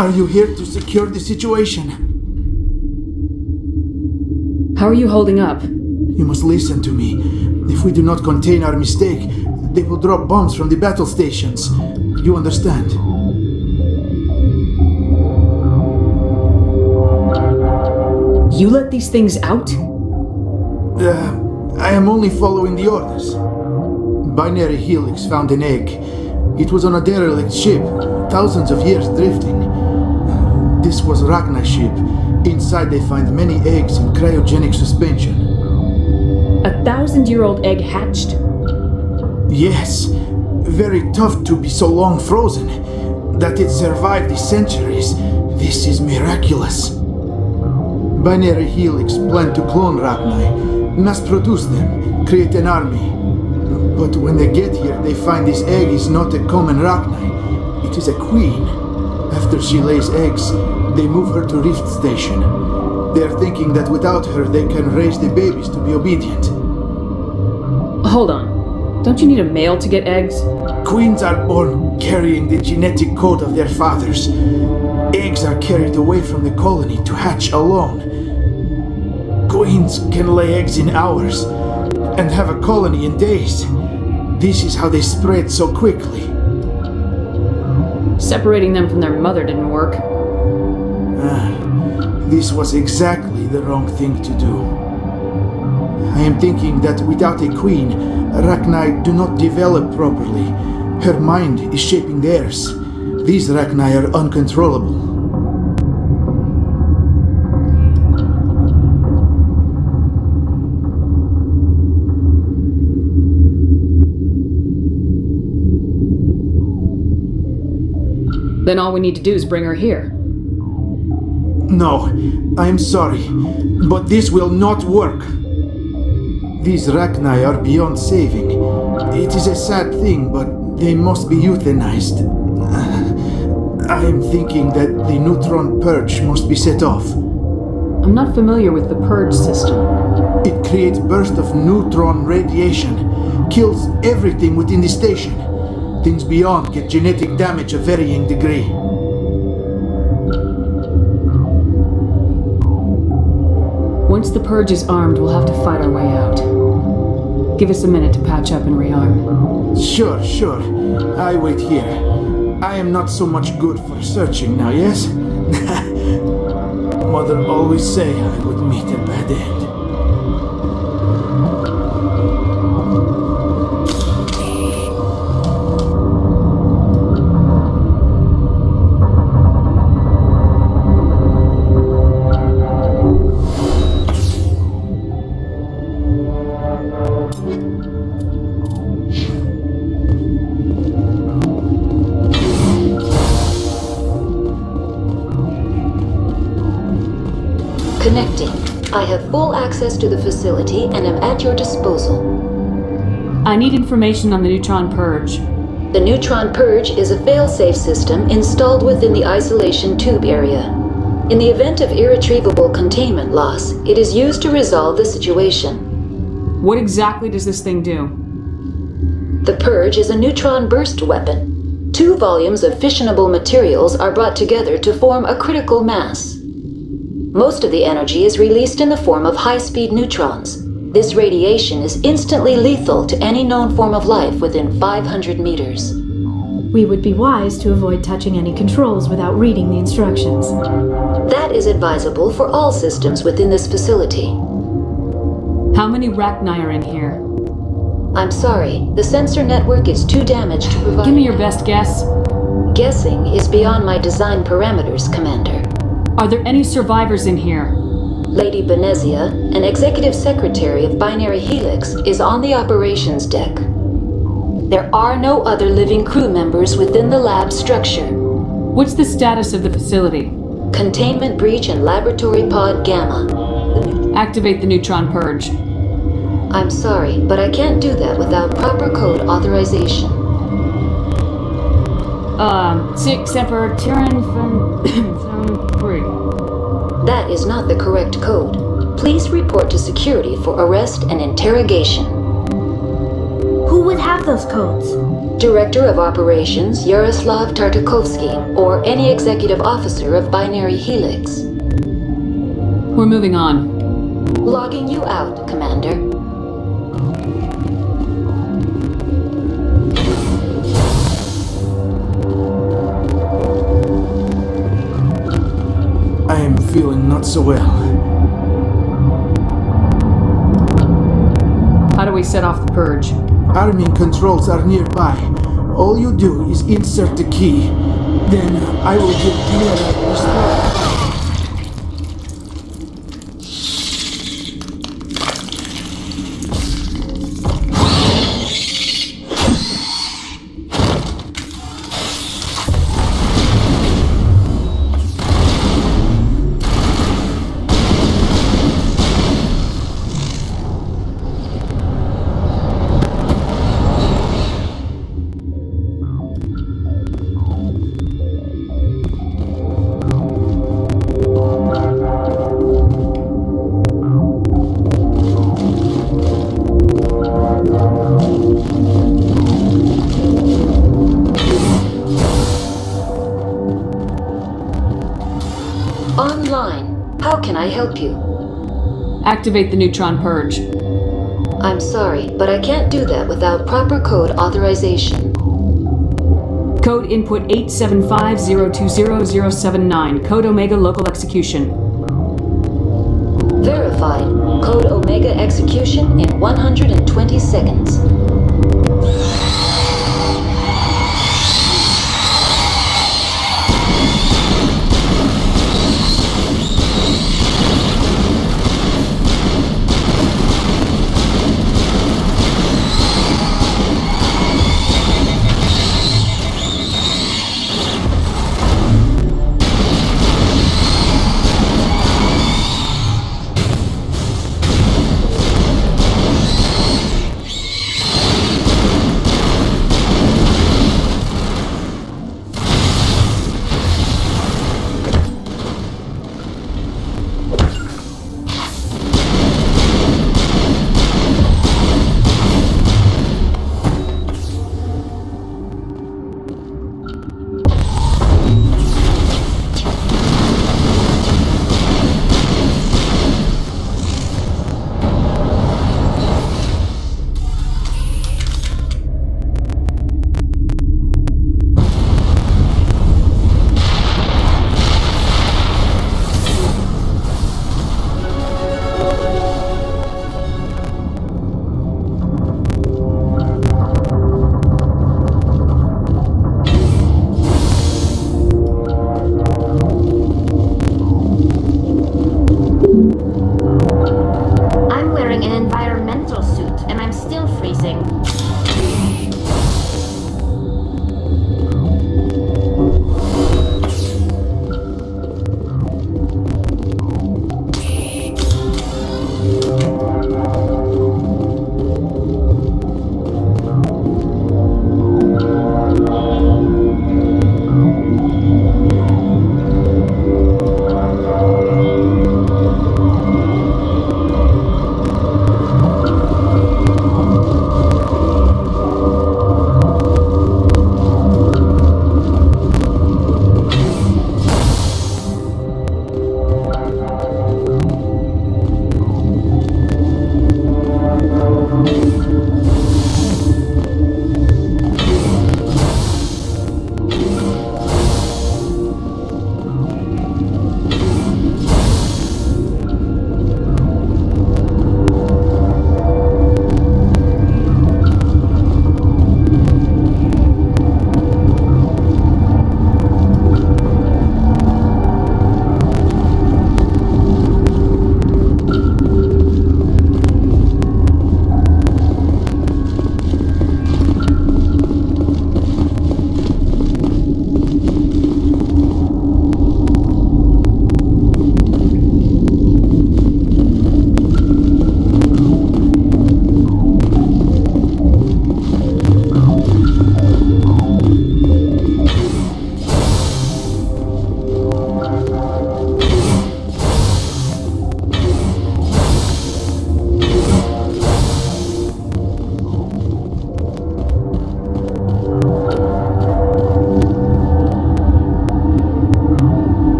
[SPEAKER 9] Are you here to secure the situation?
[SPEAKER 2] How are you holding up?
[SPEAKER 9] You must listen to me. If we do not contain our mistake, they will drop bombs from the battle stations. You understand?
[SPEAKER 2] You let these things out?
[SPEAKER 9] I am only following the orders. Binary Helix found an egg. It was on a derelict ship, thousands of years drifting. This was Rachna's ship. Inside they find many eggs in cryogenic suspension.
[SPEAKER 2] 1,000-year-old egg hatched?
[SPEAKER 9] Yes. Very tough to be so long frozen. That it survived the centuries. This is miraculous. Binary Helix planned to clone Rachni, mass produce them, create an army. But when they get here, they find this egg is not a common Rachni. It is a queen. After she lays eggs, they move her to Rift Station. They are thinking that without her, they can raise the babies to be obedient.
[SPEAKER 2] Hold on. Don't you need a male to get eggs?
[SPEAKER 9] Queens are born carrying the genetic code of their fathers. Eggs are carried away from the colony to hatch alone. Queens can lay eggs in hours and have a colony in days. This is how they spread so quickly.
[SPEAKER 2] Separating them from their mother didn't work.
[SPEAKER 9] This was exactly the wrong thing to do. I am thinking that without a queen, Rachni do not develop properly. Her mind is shaping theirs. These Rachni are uncontrollable.
[SPEAKER 2] Then all we need to do is bring her here.
[SPEAKER 9] No, I am sorry, but this will not work. These Rachni are beyond saving. It is a sad thing, but they must be euthanized. I am thinking that the neutron purge must be set off.
[SPEAKER 2] I'm not familiar with the purge system.
[SPEAKER 9] It creates bursts of neutron radiation, kills everything within the station. Things beyond get genetic damage of varying degree.
[SPEAKER 2] Once the purge is armed, we'll have to fight our way out. Give us a minute to patch up and rearm.
[SPEAKER 9] Sure. I wait here. I am not so much good for searching now, yes? Mother always say I would meet a bad end.
[SPEAKER 16] Connecting. I have full access to the facility and am at your disposal.
[SPEAKER 2] I need information on the neutron purge.
[SPEAKER 16] The neutron purge is a fail-safe system installed within the isolation tube area. In the event of irretrievable containment loss, it is used to resolve the situation.
[SPEAKER 2] What exactly does this thing do?
[SPEAKER 16] The purge is a neutron burst weapon. 2 volumes of fissionable materials are brought together to form a critical mass. Most of the energy is released in the form of high-speed neutrons. This radiation is instantly lethal to any known form of life within 500 meters.
[SPEAKER 7] We would be wise to avoid touching any controls without reading the instructions.
[SPEAKER 16] That is advisable for all systems within this facility.
[SPEAKER 2] How many Rachni are in here?
[SPEAKER 16] I'm sorry, the sensor network is too damaged to provide...
[SPEAKER 2] Give me your best guess.
[SPEAKER 16] Guessing is beyond my design parameters, Commander.
[SPEAKER 2] Are there any survivors in here?
[SPEAKER 16] Lady Benezia, an executive secretary of Binary Helix, is on the operations deck. There are no other living crew members within the lab structure.
[SPEAKER 2] What's the status of the facility?
[SPEAKER 16] Containment breach in Laboratory Pod Gamma.
[SPEAKER 2] Activate the neutron purge.
[SPEAKER 16] I'm sorry, but I can't do that without proper code authorization.
[SPEAKER 2] 6 Emperor Tyrann from 3.
[SPEAKER 16] That is not the correct code. Please report to security for arrest and interrogation.
[SPEAKER 12] Who
[SPEAKER 6] Who would have those codes?
[SPEAKER 16] Director of Operations Yaroslav Tartakovsky, or any executive officer of Binary Helix.
[SPEAKER 2] We're moving on.
[SPEAKER 16] Logging you out, Commander.
[SPEAKER 9] I am feeling not so well.
[SPEAKER 2] How do we set off the purge?
[SPEAKER 9] Arming controls are nearby. All you do is insert the key. Then I will give Clara a restore.
[SPEAKER 16] How can I help you?
[SPEAKER 2] Activate the neutron purge.
[SPEAKER 16] I'm sorry, but I can't do that without proper code authorization.
[SPEAKER 2] Code input 875020079. Code Omega local execution.
[SPEAKER 16] Verified. Code Omega execution in 120 seconds.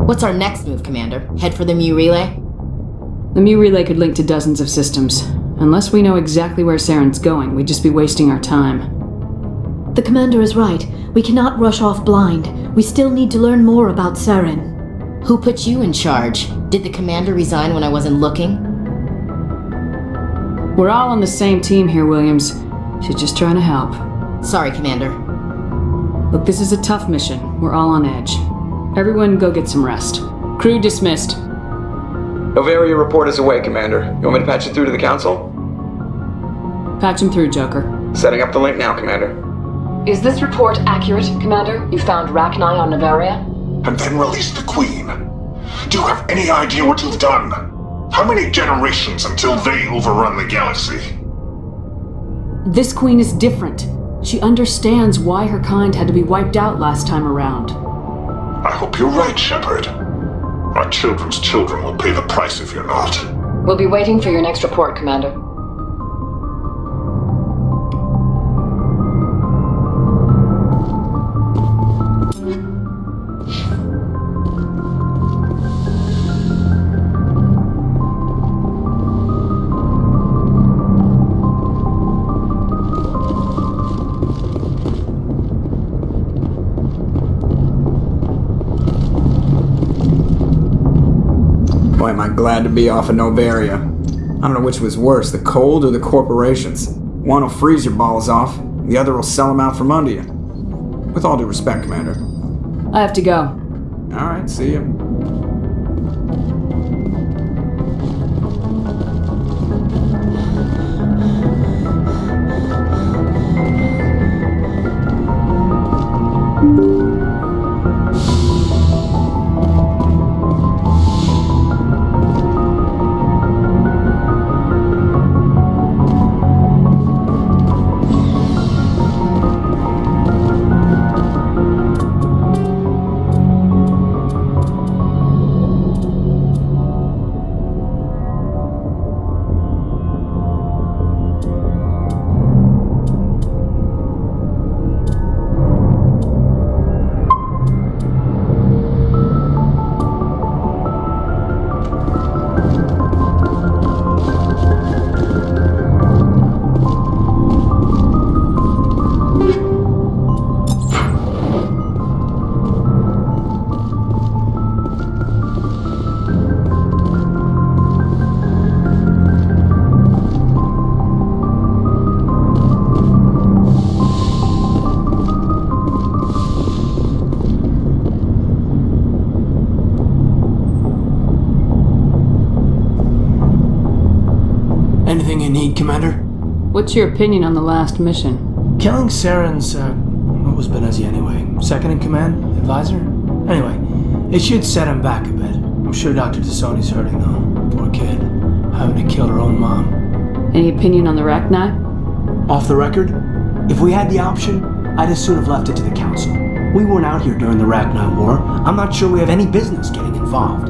[SPEAKER 10] What's our next move, Commander? Head for the Mu relay?
[SPEAKER 2] The Mu relay could link to dozens of systems. Unless we know exactly where Saren's going, we'd just be wasting our time.
[SPEAKER 7] The commander is right. We cannot rush off blind. We still need to learn more about Saren.
[SPEAKER 10] Who put you in charge? Did the commander resign when I wasn't looking?
[SPEAKER 2] We're all on the same team here, Williams. She's just trying to help.
[SPEAKER 10] Sorry, Commander.
[SPEAKER 2] Look, this is a tough mission. We're all on edge. Everyone go get some rest. Crew dismissed.
[SPEAKER 11] Noveria report is away, Commander. You want me to patch it through to the Council?
[SPEAKER 2] Patch him through, Joker.
[SPEAKER 11] Setting up the link now, Commander.
[SPEAKER 23] Is this report accurate, Commander? You found Rachni on Noveria?
[SPEAKER 14] And then released the Queen. Do you have any idea what you've done? How many generations until they overrun the galaxy?
[SPEAKER 2] This Queen is different. She understands why her kind had to be wiped out last time around.
[SPEAKER 14] I hope you're right, Shepard. Our children's children will pay the price if you're not.
[SPEAKER 23] We'll be waiting for your next report, Commander.
[SPEAKER 11] Boy, am I glad to be off of Noveria. I don't know which was worse, the cold or the corporations. One will freeze your balls off, the other will sell them out from under you. With all due respect, Commander.
[SPEAKER 2] I have to go.
[SPEAKER 11] Alright, see you.
[SPEAKER 18] Anything you need, Commander?
[SPEAKER 2] What's your opinion on the last mission?
[SPEAKER 18] Killing Saren's, what was Benezia anyway? Second in command? Advisor? Anyway, it should set him back a bit. I'm sure Dr. Tassoni's hurting though. Poor kid. Having to kill her own mom.
[SPEAKER 2] Any opinion on the Rachni?
[SPEAKER 18] Off the record, if we had the option, I'd as soon have left it to the Council. We weren't out here during the Rachni War. I'm not sure we have any business getting involved.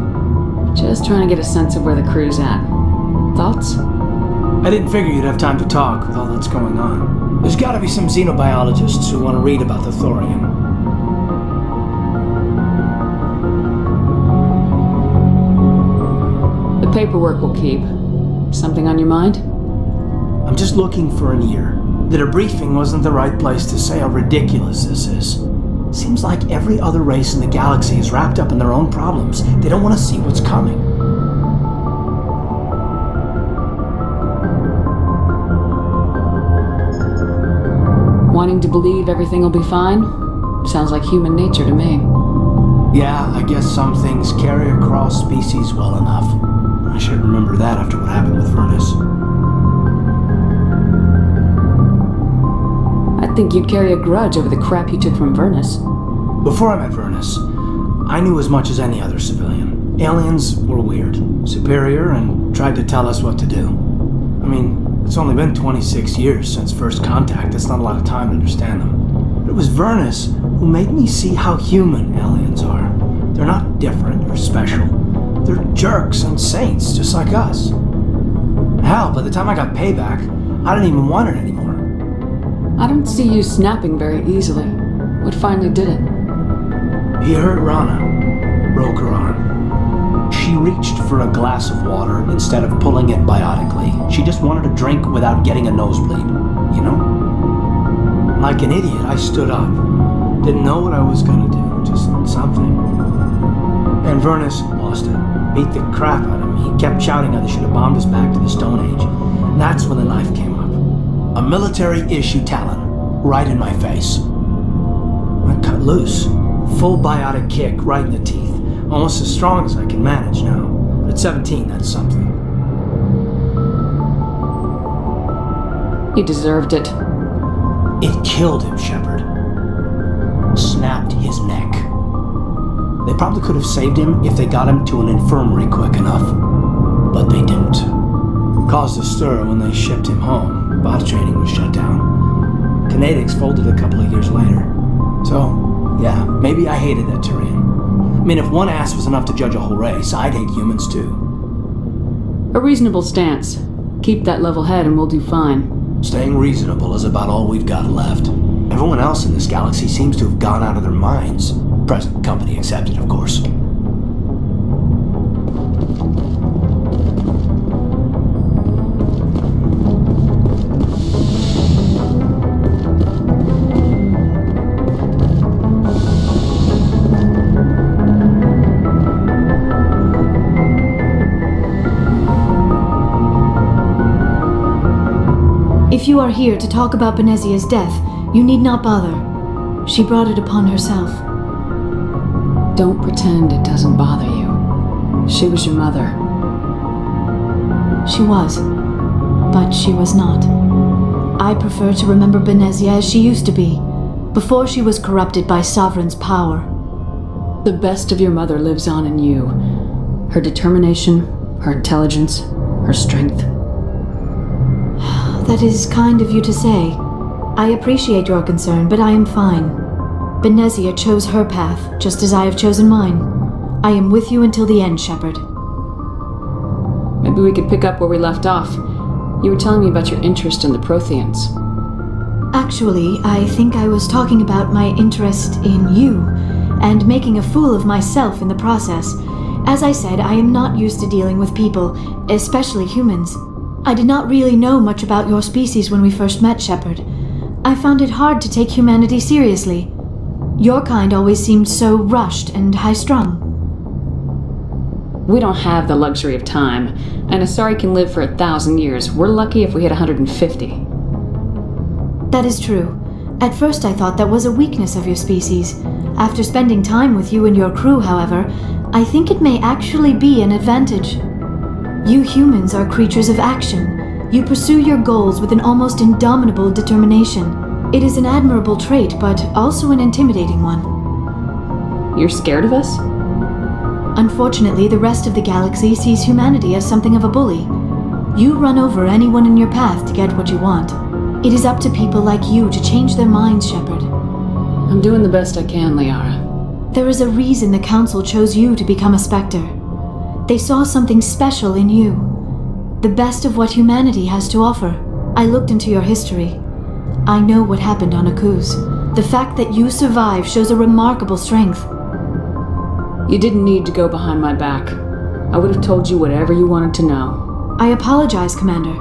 [SPEAKER 2] Just trying to get a sense of where the crew's at. Thoughts?
[SPEAKER 18] I didn't figure you'd have time to talk with all that's going on. There's gotta be some xenobiologists who want to read about the thorium.
[SPEAKER 2] The paperwork will keep. Something on your mind?
[SPEAKER 18] I'm just looking for an ear. The debriefing wasn't the right place to say how ridiculous this is. Seems like every other race in the galaxy is wrapped up in their own problems. They don't want to see what's coming.
[SPEAKER 2] Wanting to believe everything will be fine? Sounds like human nature to me.
[SPEAKER 18] Yeah, I guess some things carry across species well enough. I should remember that after what happened with Vernus.
[SPEAKER 2] I think you'd carry a grudge over the crap you took from Vernus.
[SPEAKER 18] Before I met Vernus, I knew as much as any other civilian. Aliens were weird, superior, and tried to tell us what to do. I mean, it's only been 26 years since first contact. That's not a lot of time to understand them. But it was Vernus who made me see how human aliens are. They're not different or special. They're jerks and saints, just like us. Hell, by the time I got payback, I didn't even want it anymore.
[SPEAKER 2] I don't see you snapping very easily. What finally did it?
[SPEAKER 18] He hurt Rana. broke her arm. She reached for a glass of water instead of pulling it biotically. She just wanted a drink without getting a nosebleed, you know? Like an idiot, I stood up. Didn't know what I was gonna do, just something. And Vernus lost it. Beat the crap out of me. He kept shouting how they should have bombed us back to the Stone Age. And that's when the knife came up. A military-issue talon, right in my face. I cut loose. Full biotic kick right in the teeth. Almost as strong as I can manage now. But at 17, that's something.
[SPEAKER 2] You deserved it.
[SPEAKER 18] It killed him, Shepard. Snapped his neck. They probably could have saved him if they got him to an infirmary quick enough. But they didn't. Caused a stir when they shipped him home. Bot training was shut down. Kinetics folded a couple of years later. So, yeah, maybe I hated that Turian. I mean, if one ass was enough to judge a whole race, I'd hate humans too.
[SPEAKER 2] A reasonable stance. Keep that level head and we'll do fine.
[SPEAKER 18] Staying reasonable is about all we've got left. Everyone else in this galaxy seems to have gone out of their minds. Present company accepted, of course.
[SPEAKER 7] If you are here to talk about Benezia's death, you need not bother. She brought it upon herself.
[SPEAKER 2] Don't pretend it doesn't bother you. She was your mother.
[SPEAKER 7] She was. But she was not. I prefer to remember Benezia as she used to be, before she was corrupted by Sovereign's power.
[SPEAKER 2] The best of your mother lives on in you. Her determination, her intelligence, her strength.
[SPEAKER 7] That is kind of you to say. I appreciate your concern, but I am fine. Benezia chose her path, just as I have chosen mine. I am with you until the end, Shepard.
[SPEAKER 2] Maybe we could pick up where we left off. You were telling me about your interest in the Protheans.
[SPEAKER 7] Actually, I think I was talking about my interest in you, and making a fool of myself in the process. As I said, I am not used to dealing with people, especially humans. I did not really know much about your species when we first met, Shepard. I found it hard to take humanity seriously. Your kind always seemed so rushed and high-strung.
[SPEAKER 2] We don't have the luxury of time, and Asari can live for 1,000 years. We're lucky if we hit 150.
[SPEAKER 7] That is true. At first I thought that was a weakness of your species. After spending time with you and your crew, however, I think it may actually be an advantage. You humans are creatures of action. You pursue your goals with an almost indomitable determination. It is an admirable trait, but also an intimidating one.
[SPEAKER 2] You're scared of us?
[SPEAKER 7] Unfortunately, the rest of the galaxy sees humanity as something of a bully. You run over anyone in your path to get what you want. It is up to people like you to change their minds, Shepard.
[SPEAKER 2] I'm doing the best I can, Liara.
[SPEAKER 7] There is a reason the Council chose you to become a Spectre. They saw something special in you. The best of what humanity has to offer. I looked into your history. I know what happened on Akuz. The fact that you survived shows a remarkable strength.
[SPEAKER 2] You didn't need to go behind my back. I would have told you whatever you wanted to know.
[SPEAKER 7] I apologize, Commander.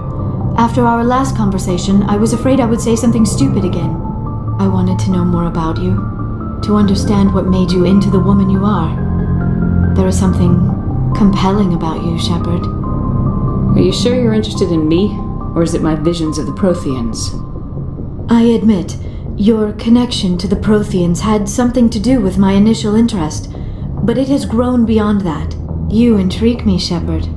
[SPEAKER 7] After our last conversation, I was afraid I would say something stupid again. I wanted to know more about you, to understand what made you into the woman you are. There is something compelling about you, Shepard.
[SPEAKER 2] Are you sure you're interested in me, or is it my visions of the Protheans?
[SPEAKER 7] I admit, your connection to the Protheans had something to do with my initial interest, but it has grown beyond that. You intrigue me, Shepard,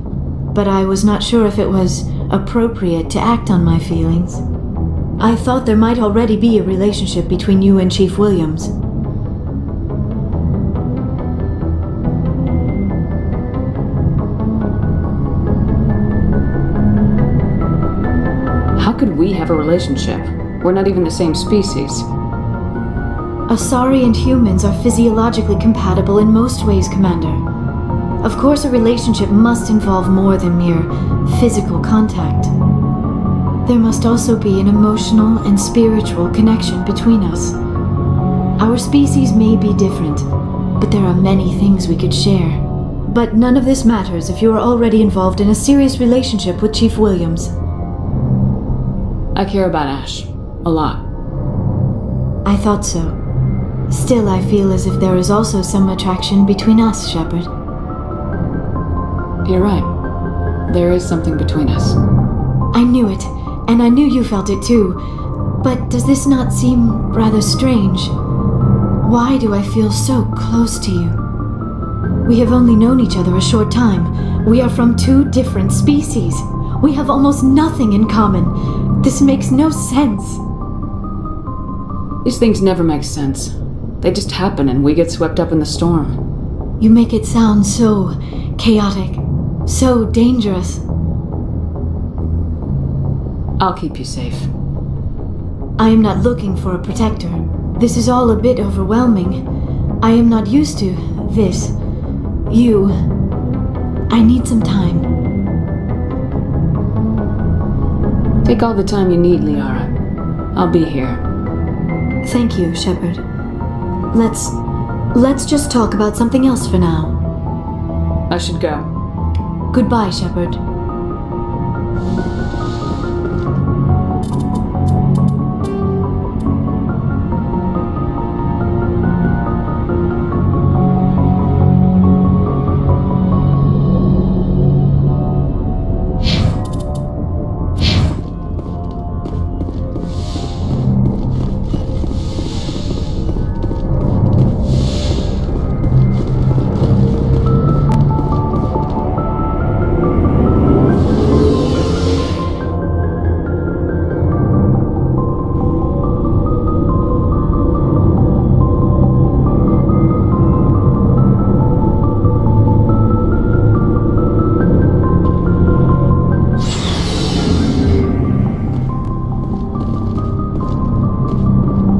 [SPEAKER 7] but I was not sure if it was appropriate to act on my feelings. I thought there might already be a relationship between you and Chief Williams.
[SPEAKER 2] How could we have a relationship? We're not even the same species.
[SPEAKER 7] Asari and humans are physiologically compatible in most ways, Commander. Of course, a relationship must involve more than mere physical contact. There must also be an emotional and spiritual connection between us. Our species may be different, but there are many things we could share. But none of this matters if you are already involved in a serious relationship with Chief Williams.
[SPEAKER 2] I care about Ash. A lot.
[SPEAKER 7] I thought so. Still, I feel as if there is also some attraction between us, Shepard.
[SPEAKER 2] You're right. There is something between us.
[SPEAKER 7] I knew it, and I knew you felt it too. But does this not seem rather strange? Why do I feel so close to you? We have only known each other a short time. We are from two different species. We have almost nothing in common. This makes no sense.
[SPEAKER 2] These things never make sense. They just happen and we get swept up in the storm.
[SPEAKER 7] You make it sound so chaotic, so dangerous.
[SPEAKER 2] I'll keep you safe.
[SPEAKER 7] I am not looking for a protector. This is all a bit overwhelming. I am not used to this. You. I need some time.
[SPEAKER 2] Take all the time you need, Liara. I'll be here.
[SPEAKER 7] Thank you, Shepard. Let's just talk about something else for now.
[SPEAKER 2] I should go.
[SPEAKER 7] Goodbye, Shepard.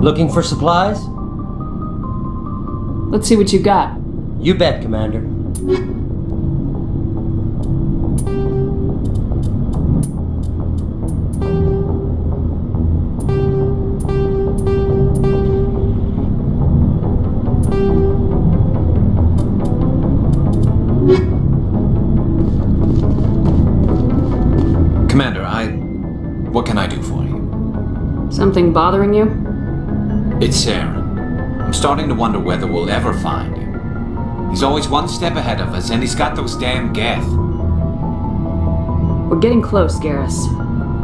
[SPEAKER 12] Looking for supplies?
[SPEAKER 2] Let's see what you got.
[SPEAKER 12] You bet, Commander.
[SPEAKER 8] Commander, what can I do for you?
[SPEAKER 2] Something bothering you?
[SPEAKER 8] It's Saren. I'm starting to wonder whether we'll ever find him. He's always one step ahead of us, and he's got those damn Geth.
[SPEAKER 2] We're getting close, Garrus.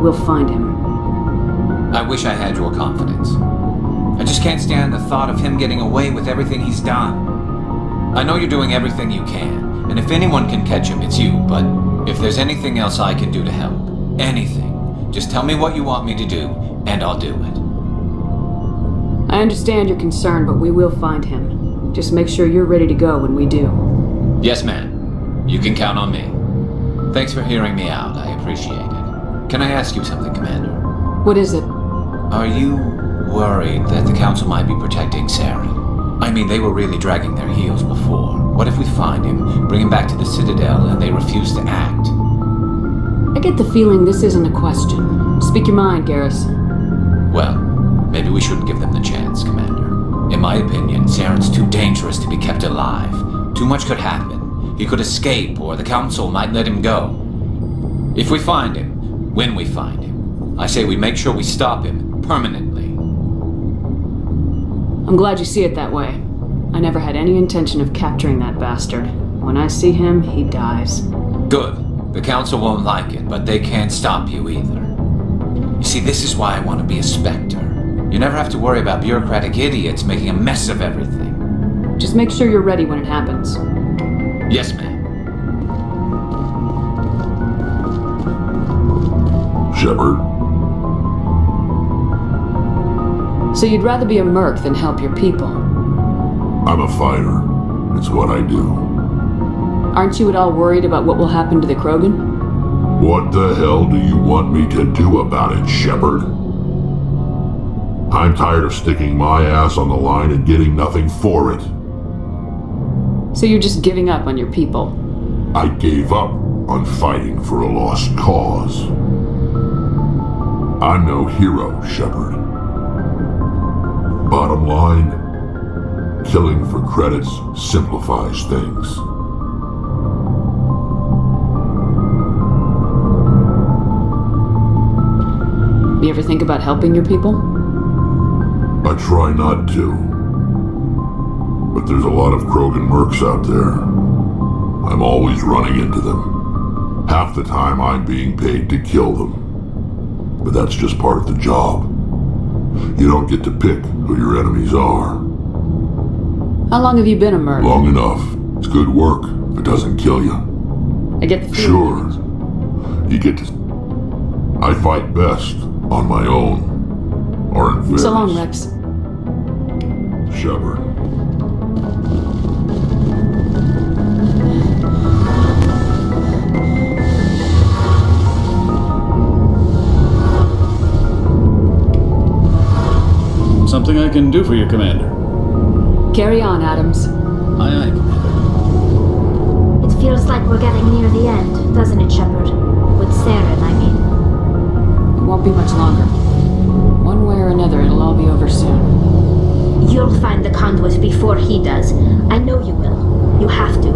[SPEAKER 2] We'll find him.
[SPEAKER 8] I wish I had your confidence. I just can't stand the thought of him getting away with everything he's done. I know you're doing everything you can, and if anyone can catch him, it's you, but if there's anything else I can do to help, anything, just tell me what you want me to do, and I'll do it.
[SPEAKER 2] I understand your concern, but we will find him. Just make sure you're ready to go when we do.
[SPEAKER 8] Yes, ma'am. You can count on me. Thanks for hearing me out. I appreciate it. Can I ask you something, Commander?
[SPEAKER 2] What is it?
[SPEAKER 8] Are you worried that the Council might be protecting Saren? I mean, they were really dragging their heels before. What if we find him, bring him back to the Citadel, and they refuse to act?
[SPEAKER 2] I get the feeling this isn't a question. Speak your mind, Garrus.
[SPEAKER 8] Well, maybe we shouldn't give them the chance, Commander. In my opinion, Saren's too dangerous to be kept alive. Too much could happen. He could escape, or the Council might let him go. If we find him, when we find him, I say we make sure we stop him permanently.
[SPEAKER 2] I'm glad you see it that way. I never had any intention of capturing that bastard. When I see him, he dies.
[SPEAKER 8] Good. The Council won't like it, but they can't stop you either. You see, this is why I want to be a Spectre. You never have to worry about bureaucratic idiots making a mess of everything.
[SPEAKER 2] Just make sure you're ready when it happens.
[SPEAKER 8] Yes, ma'am.
[SPEAKER 20] Shepard.
[SPEAKER 2] So you'd rather be a merc than help your people?
[SPEAKER 20] I'm a fighter. It's what I do.
[SPEAKER 2] Aren't you at all worried about what will happen to the Krogan?
[SPEAKER 20] What the hell do you want me to do about it, Shepard? I'm tired of sticking my ass on the line and getting nothing for it.
[SPEAKER 2] So you're just giving up on your people?
[SPEAKER 20] I gave up on fighting for a lost cause. I'm no hero, Shepard. Bottom line,
[SPEAKER 14] Killing for credits simplifies things.
[SPEAKER 2] You ever think about helping your people?
[SPEAKER 14] I try not to. But there's a lot of Krogan mercs out there. I'm always running into them. Half the time I'm being paid to kill them. But that's just part of the job. You don't get to pick who your enemies are.
[SPEAKER 2] How long have you been a merc?
[SPEAKER 14] Long enough. It's good work if it doesn't kill you.
[SPEAKER 2] I get the feeling.
[SPEAKER 14] Sure. You get to... I fight best on my own. Or in fairness.
[SPEAKER 2] So long, Rex.
[SPEAKER 14] Shepard.
[SPEAKER 13] Something I can do for you, Commander.
[SPEAKER 2] Carry on, Adams.
[SPEAKER 13] Aye, aye, Commander.
[SPEAKER 6] It feels like we're getting near the end, doesn't it, Shepard? With Saren, I mean.
[SPEAKER 2] It won't be much longer. One way or another, it'll all be over soon.
[SPEAKER 6] You'll find the conduit before he does. I know you will. You have to.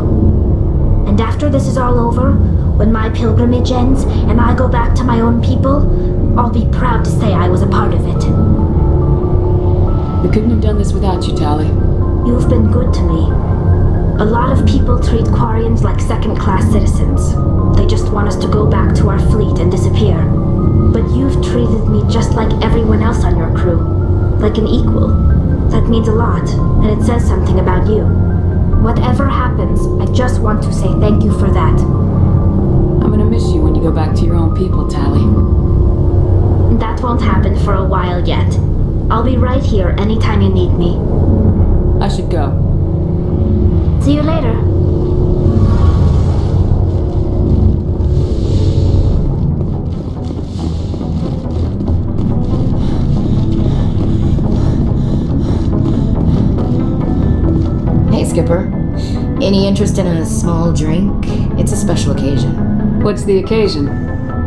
[SPEAKER 6] And after this is all over, when my pilgrimage ends and I go back to my own people, I'll be proud to say I was a part of it.
[SPEAKER 2] We couldn't have done this without you, Tali.
[SPEAKER 6] You've been good to me. A lot of people treat Quarians like second-class citizens. They just want us to go back to our fleet and disappear. But you've treated me just like everyone else on your crew. Like an equal. That means a lot, and it says something about you. Whatever happens, I just want to say thank you for that.
[SPEAKER 2] I'm gonna miss you when you go back to your own people, Tali.
[SPEAKER 6] That won't happen for a while yet. I'll be right here anytime you need me.
[SPEAKER 2] I should go.
[SPEAKER 6] See you later.
[SPEAKER 10] Hey, Skipper. Any interest in a small drink? It's a special occasion.
[SPEAKER 2] What's the occasion?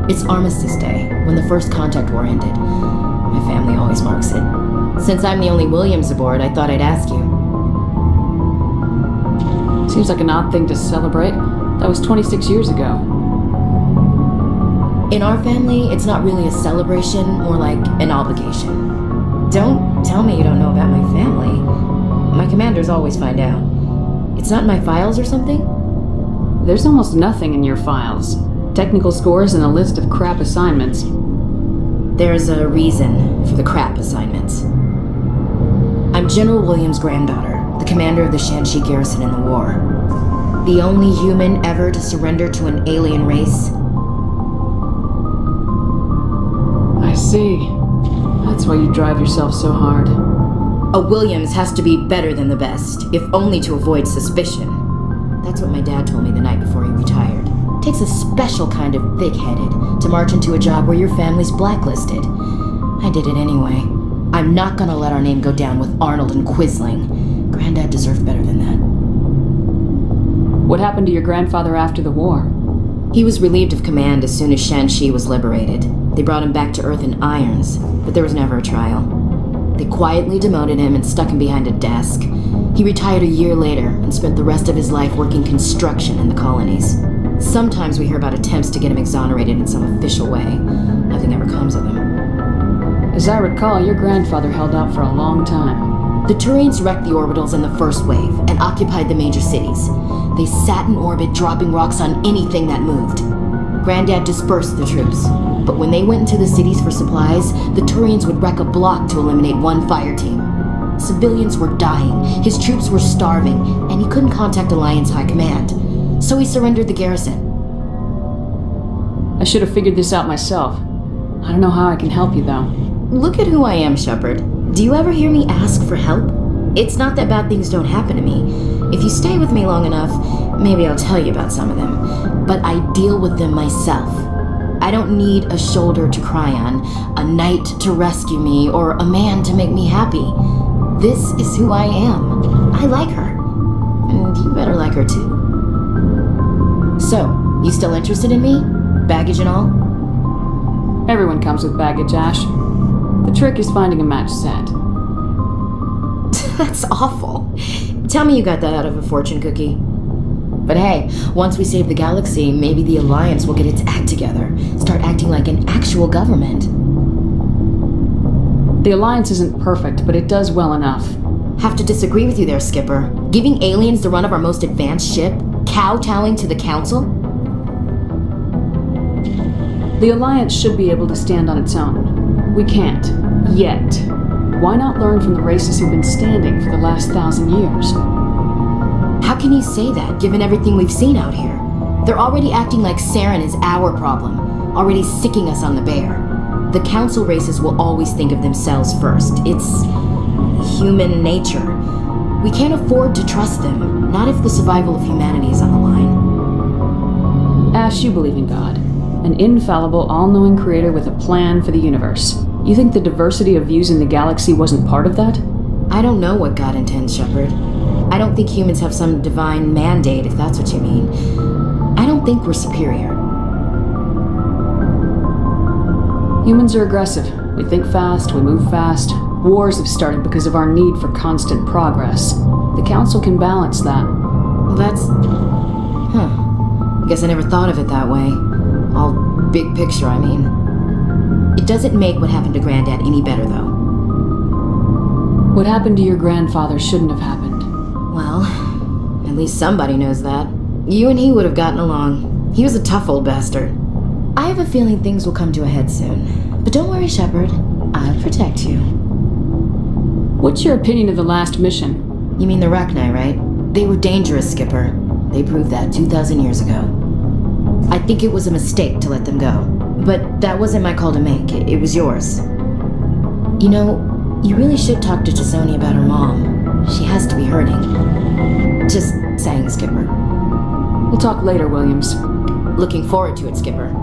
[SPEAKER 10] It's Armistice Day, when the First Contact War ended. My family always marks it. Since I'm the only Williams aboard, I thought I'd ask you.
[SPEAKER 2] Seems like an odd thing to celebrate. That was 26 years ago.
[SPEAKER 10] In our family, it's not really a celebration, more like an obligation. Don't tell me you don't know about my family. My commanders always find out. It's not in my files or something?
[SPEAKER 2] There's almost nothing in your files. Technical scores and a list of crap assignments.
[SPEAKER 10] There's a reason for the crap assignments. I'm General Williams' granddaughter, the commander of the Shanxi garrison in the war. The only human ever to surrender to an alien race.
[SPEAKER 2] I see. That's why you drive yourself so hard.
[SPEAKER 10] A Williams has to be better than the best, if only to avoid suspicion. That's what my dad told me the night before he retired. Takes a special kind of thick-headed to march into a job where your family's blacklisted. I did it anyway. I'm not gonna let our name go down with Arnold and Quisling. Granddad deserved better than that.
[SPEAKER 2] What happened to your grandfather after the war?
[SPEAKER 10] He was relieved of command as soon as Shanxi was liberated. They brought him back to Earth in irons, but there was never a trial. They quietly demoted him and stuck him behind a desk. He retired a year later and spent the rest of his life working construction in the colonies. Sometimes we hear about attempts to get him exonerated in some official way. Nothing ever comes of him.
[SPEAKER 2] As I recall, your grandfather held out for a long time.
[SPEAKER 10] The Turians wrecked the orbitals in the first wave and occupied the major cities. They sat in orbit, dropping rocks on anything that moved. Granddad dispersed the troops, but when they went into the cities for supplies, the Turians would wreck a block to eliminate one fire team. Civilians were dying, his troops were starving, and he couldn't contact Alliance High Command. So he surrendered the garrison.
[SPEAKER 2] I should have figured this out myself. I don't know how I can help you, though.
[SPEAKER 10] Look at who I am, Shepard. Do you ever hear me ask for help? It's not that bad things don't happen to me. If you stay with me long enough, maybe I'll tell you about some of them. But I deal with them myself. I don't need a shoulder to cry on, a knight to rescue me, or a man to make me happy. This is who I am. I like her. And you better like her too. So, you still interested in me? Baggage and all?
[SPEAKER 2] Everyone comes with baggage, Ash. The trick is finding a match set.
[SPEAKER 10] That's awful. Tell me you got that out of a fortune cookie. But hey, once we save the galaxy, maybe the Alliance will get its act together. Start acting like an actual government.
[SPEAKER 2] The Alliance isn't perfect, but it does well enough.
[SPEAKER 10] Have to disagree with you there, Skipper. Giving aliens the run of our most advanced ship? Kowtowing to the Council?
[SPEAKER 2] The Alliance should be able to stand on its own. We can't. Yet. Why not learn from the races who've been standing for the last 1,000 years?
[SPEAKER 10] How can you say that, given everything we've seen out here? They're already acting like Saren is our problem, already sicking us on the bear. The Council races will always think of themselves first. It's human nature. We can't afford to trust them, not if the survival of humanity is on the line.
[SPEAKER 2] Ash, you believe in God. An infallible, all-knowing creator with a plan for the universe. You think the diversity of views in the galaxy wasn't part of that?
[SPEAKER 10] I don't know what God intends, Shepard. I don't think humans have some divine mandate, if that's what you mean. I don't think we're superior.
[SPEAKER 2] Humans are aggressive. We think fast, we move fast. Wars have started because of our need for constant progress. The Council can balance that.
[SPEAKER 10] Well, that's... I guess I never thought of it that way. All big picture, I mean. It doesn't make what happened to Granddad any better, though.
[SPEAKER 2] What happened to your grandfather shouldn't have happened.
[SPEAKER 10] Well, at least somebody knows that. You and he would have gotten along. He was a tough old bastard. I have a feeling things will come to a head soon. But don't worry, Shepard. I'll protect you.
[SPEAKER 2] What's your opinion of the last mission?
[SPEAKER 10] You mean the Rachni, right? They were dangerous, Skipper. They proved that 2,000 years ago. I think it was a mistake to let them go. But that wasn't my call to make. It was yours. You know, you really should talk to T'Soni about her mom. She has to be hurting. Just saying, Skipper.
[SPEAKER 2] We'll talk later, Williams.
[SPEAKER 10] Looking forward to it, Skipper.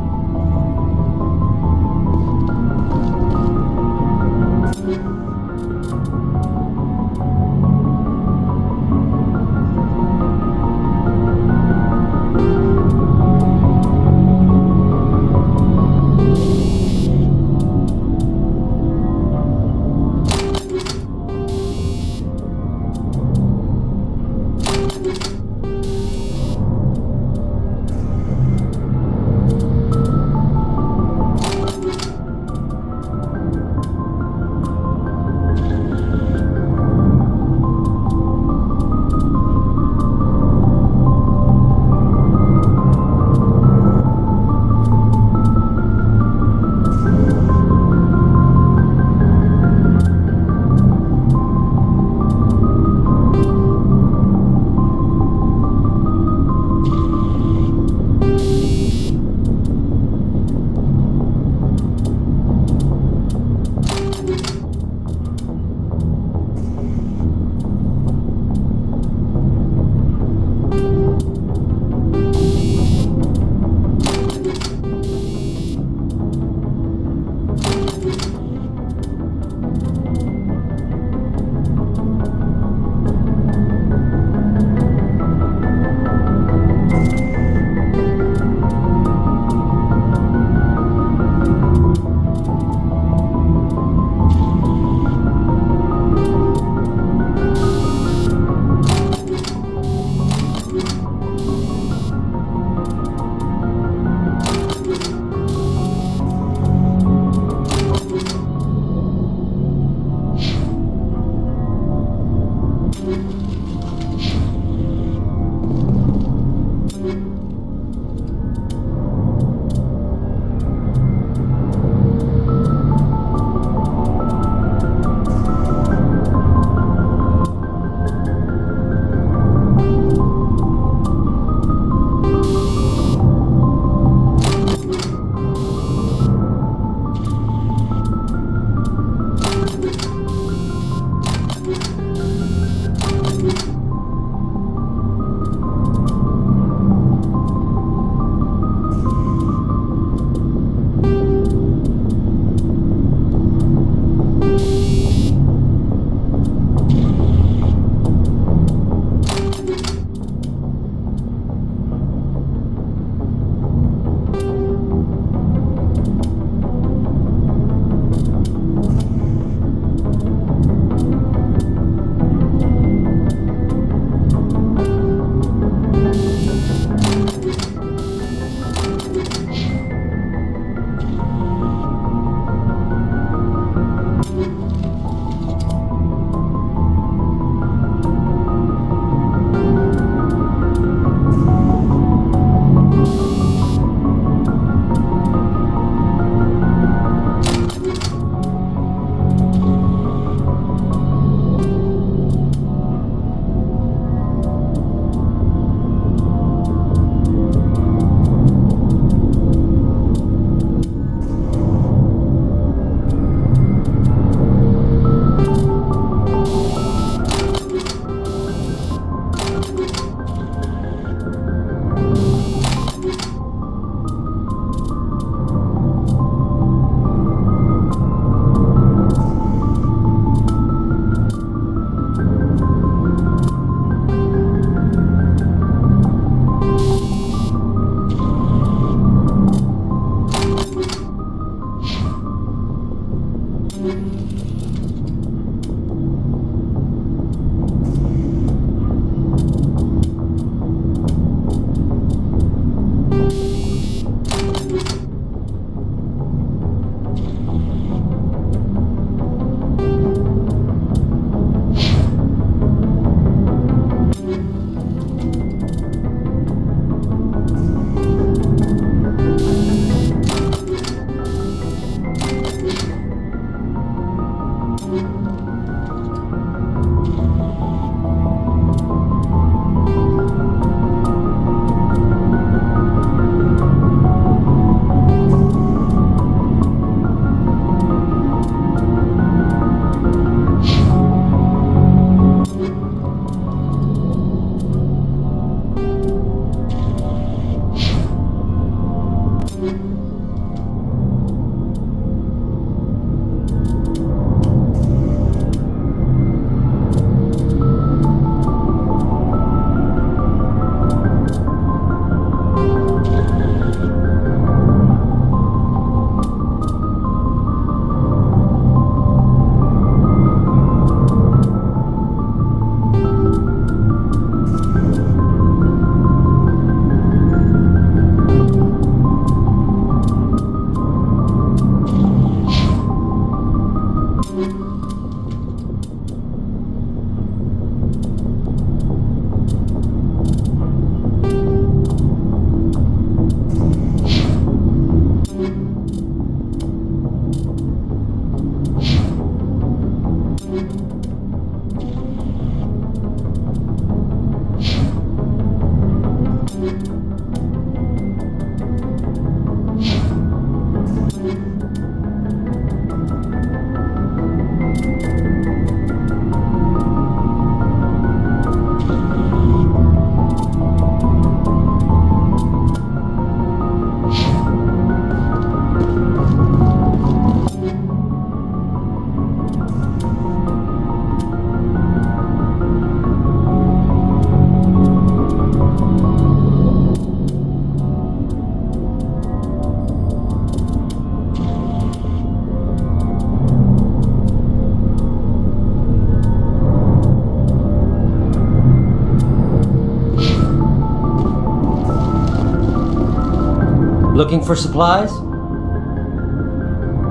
[SPEAKER 15] Looking for supplies?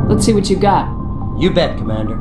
[SPEAKER 2] Let's see what you got.
[SPEAKER 15] You bet, Commander.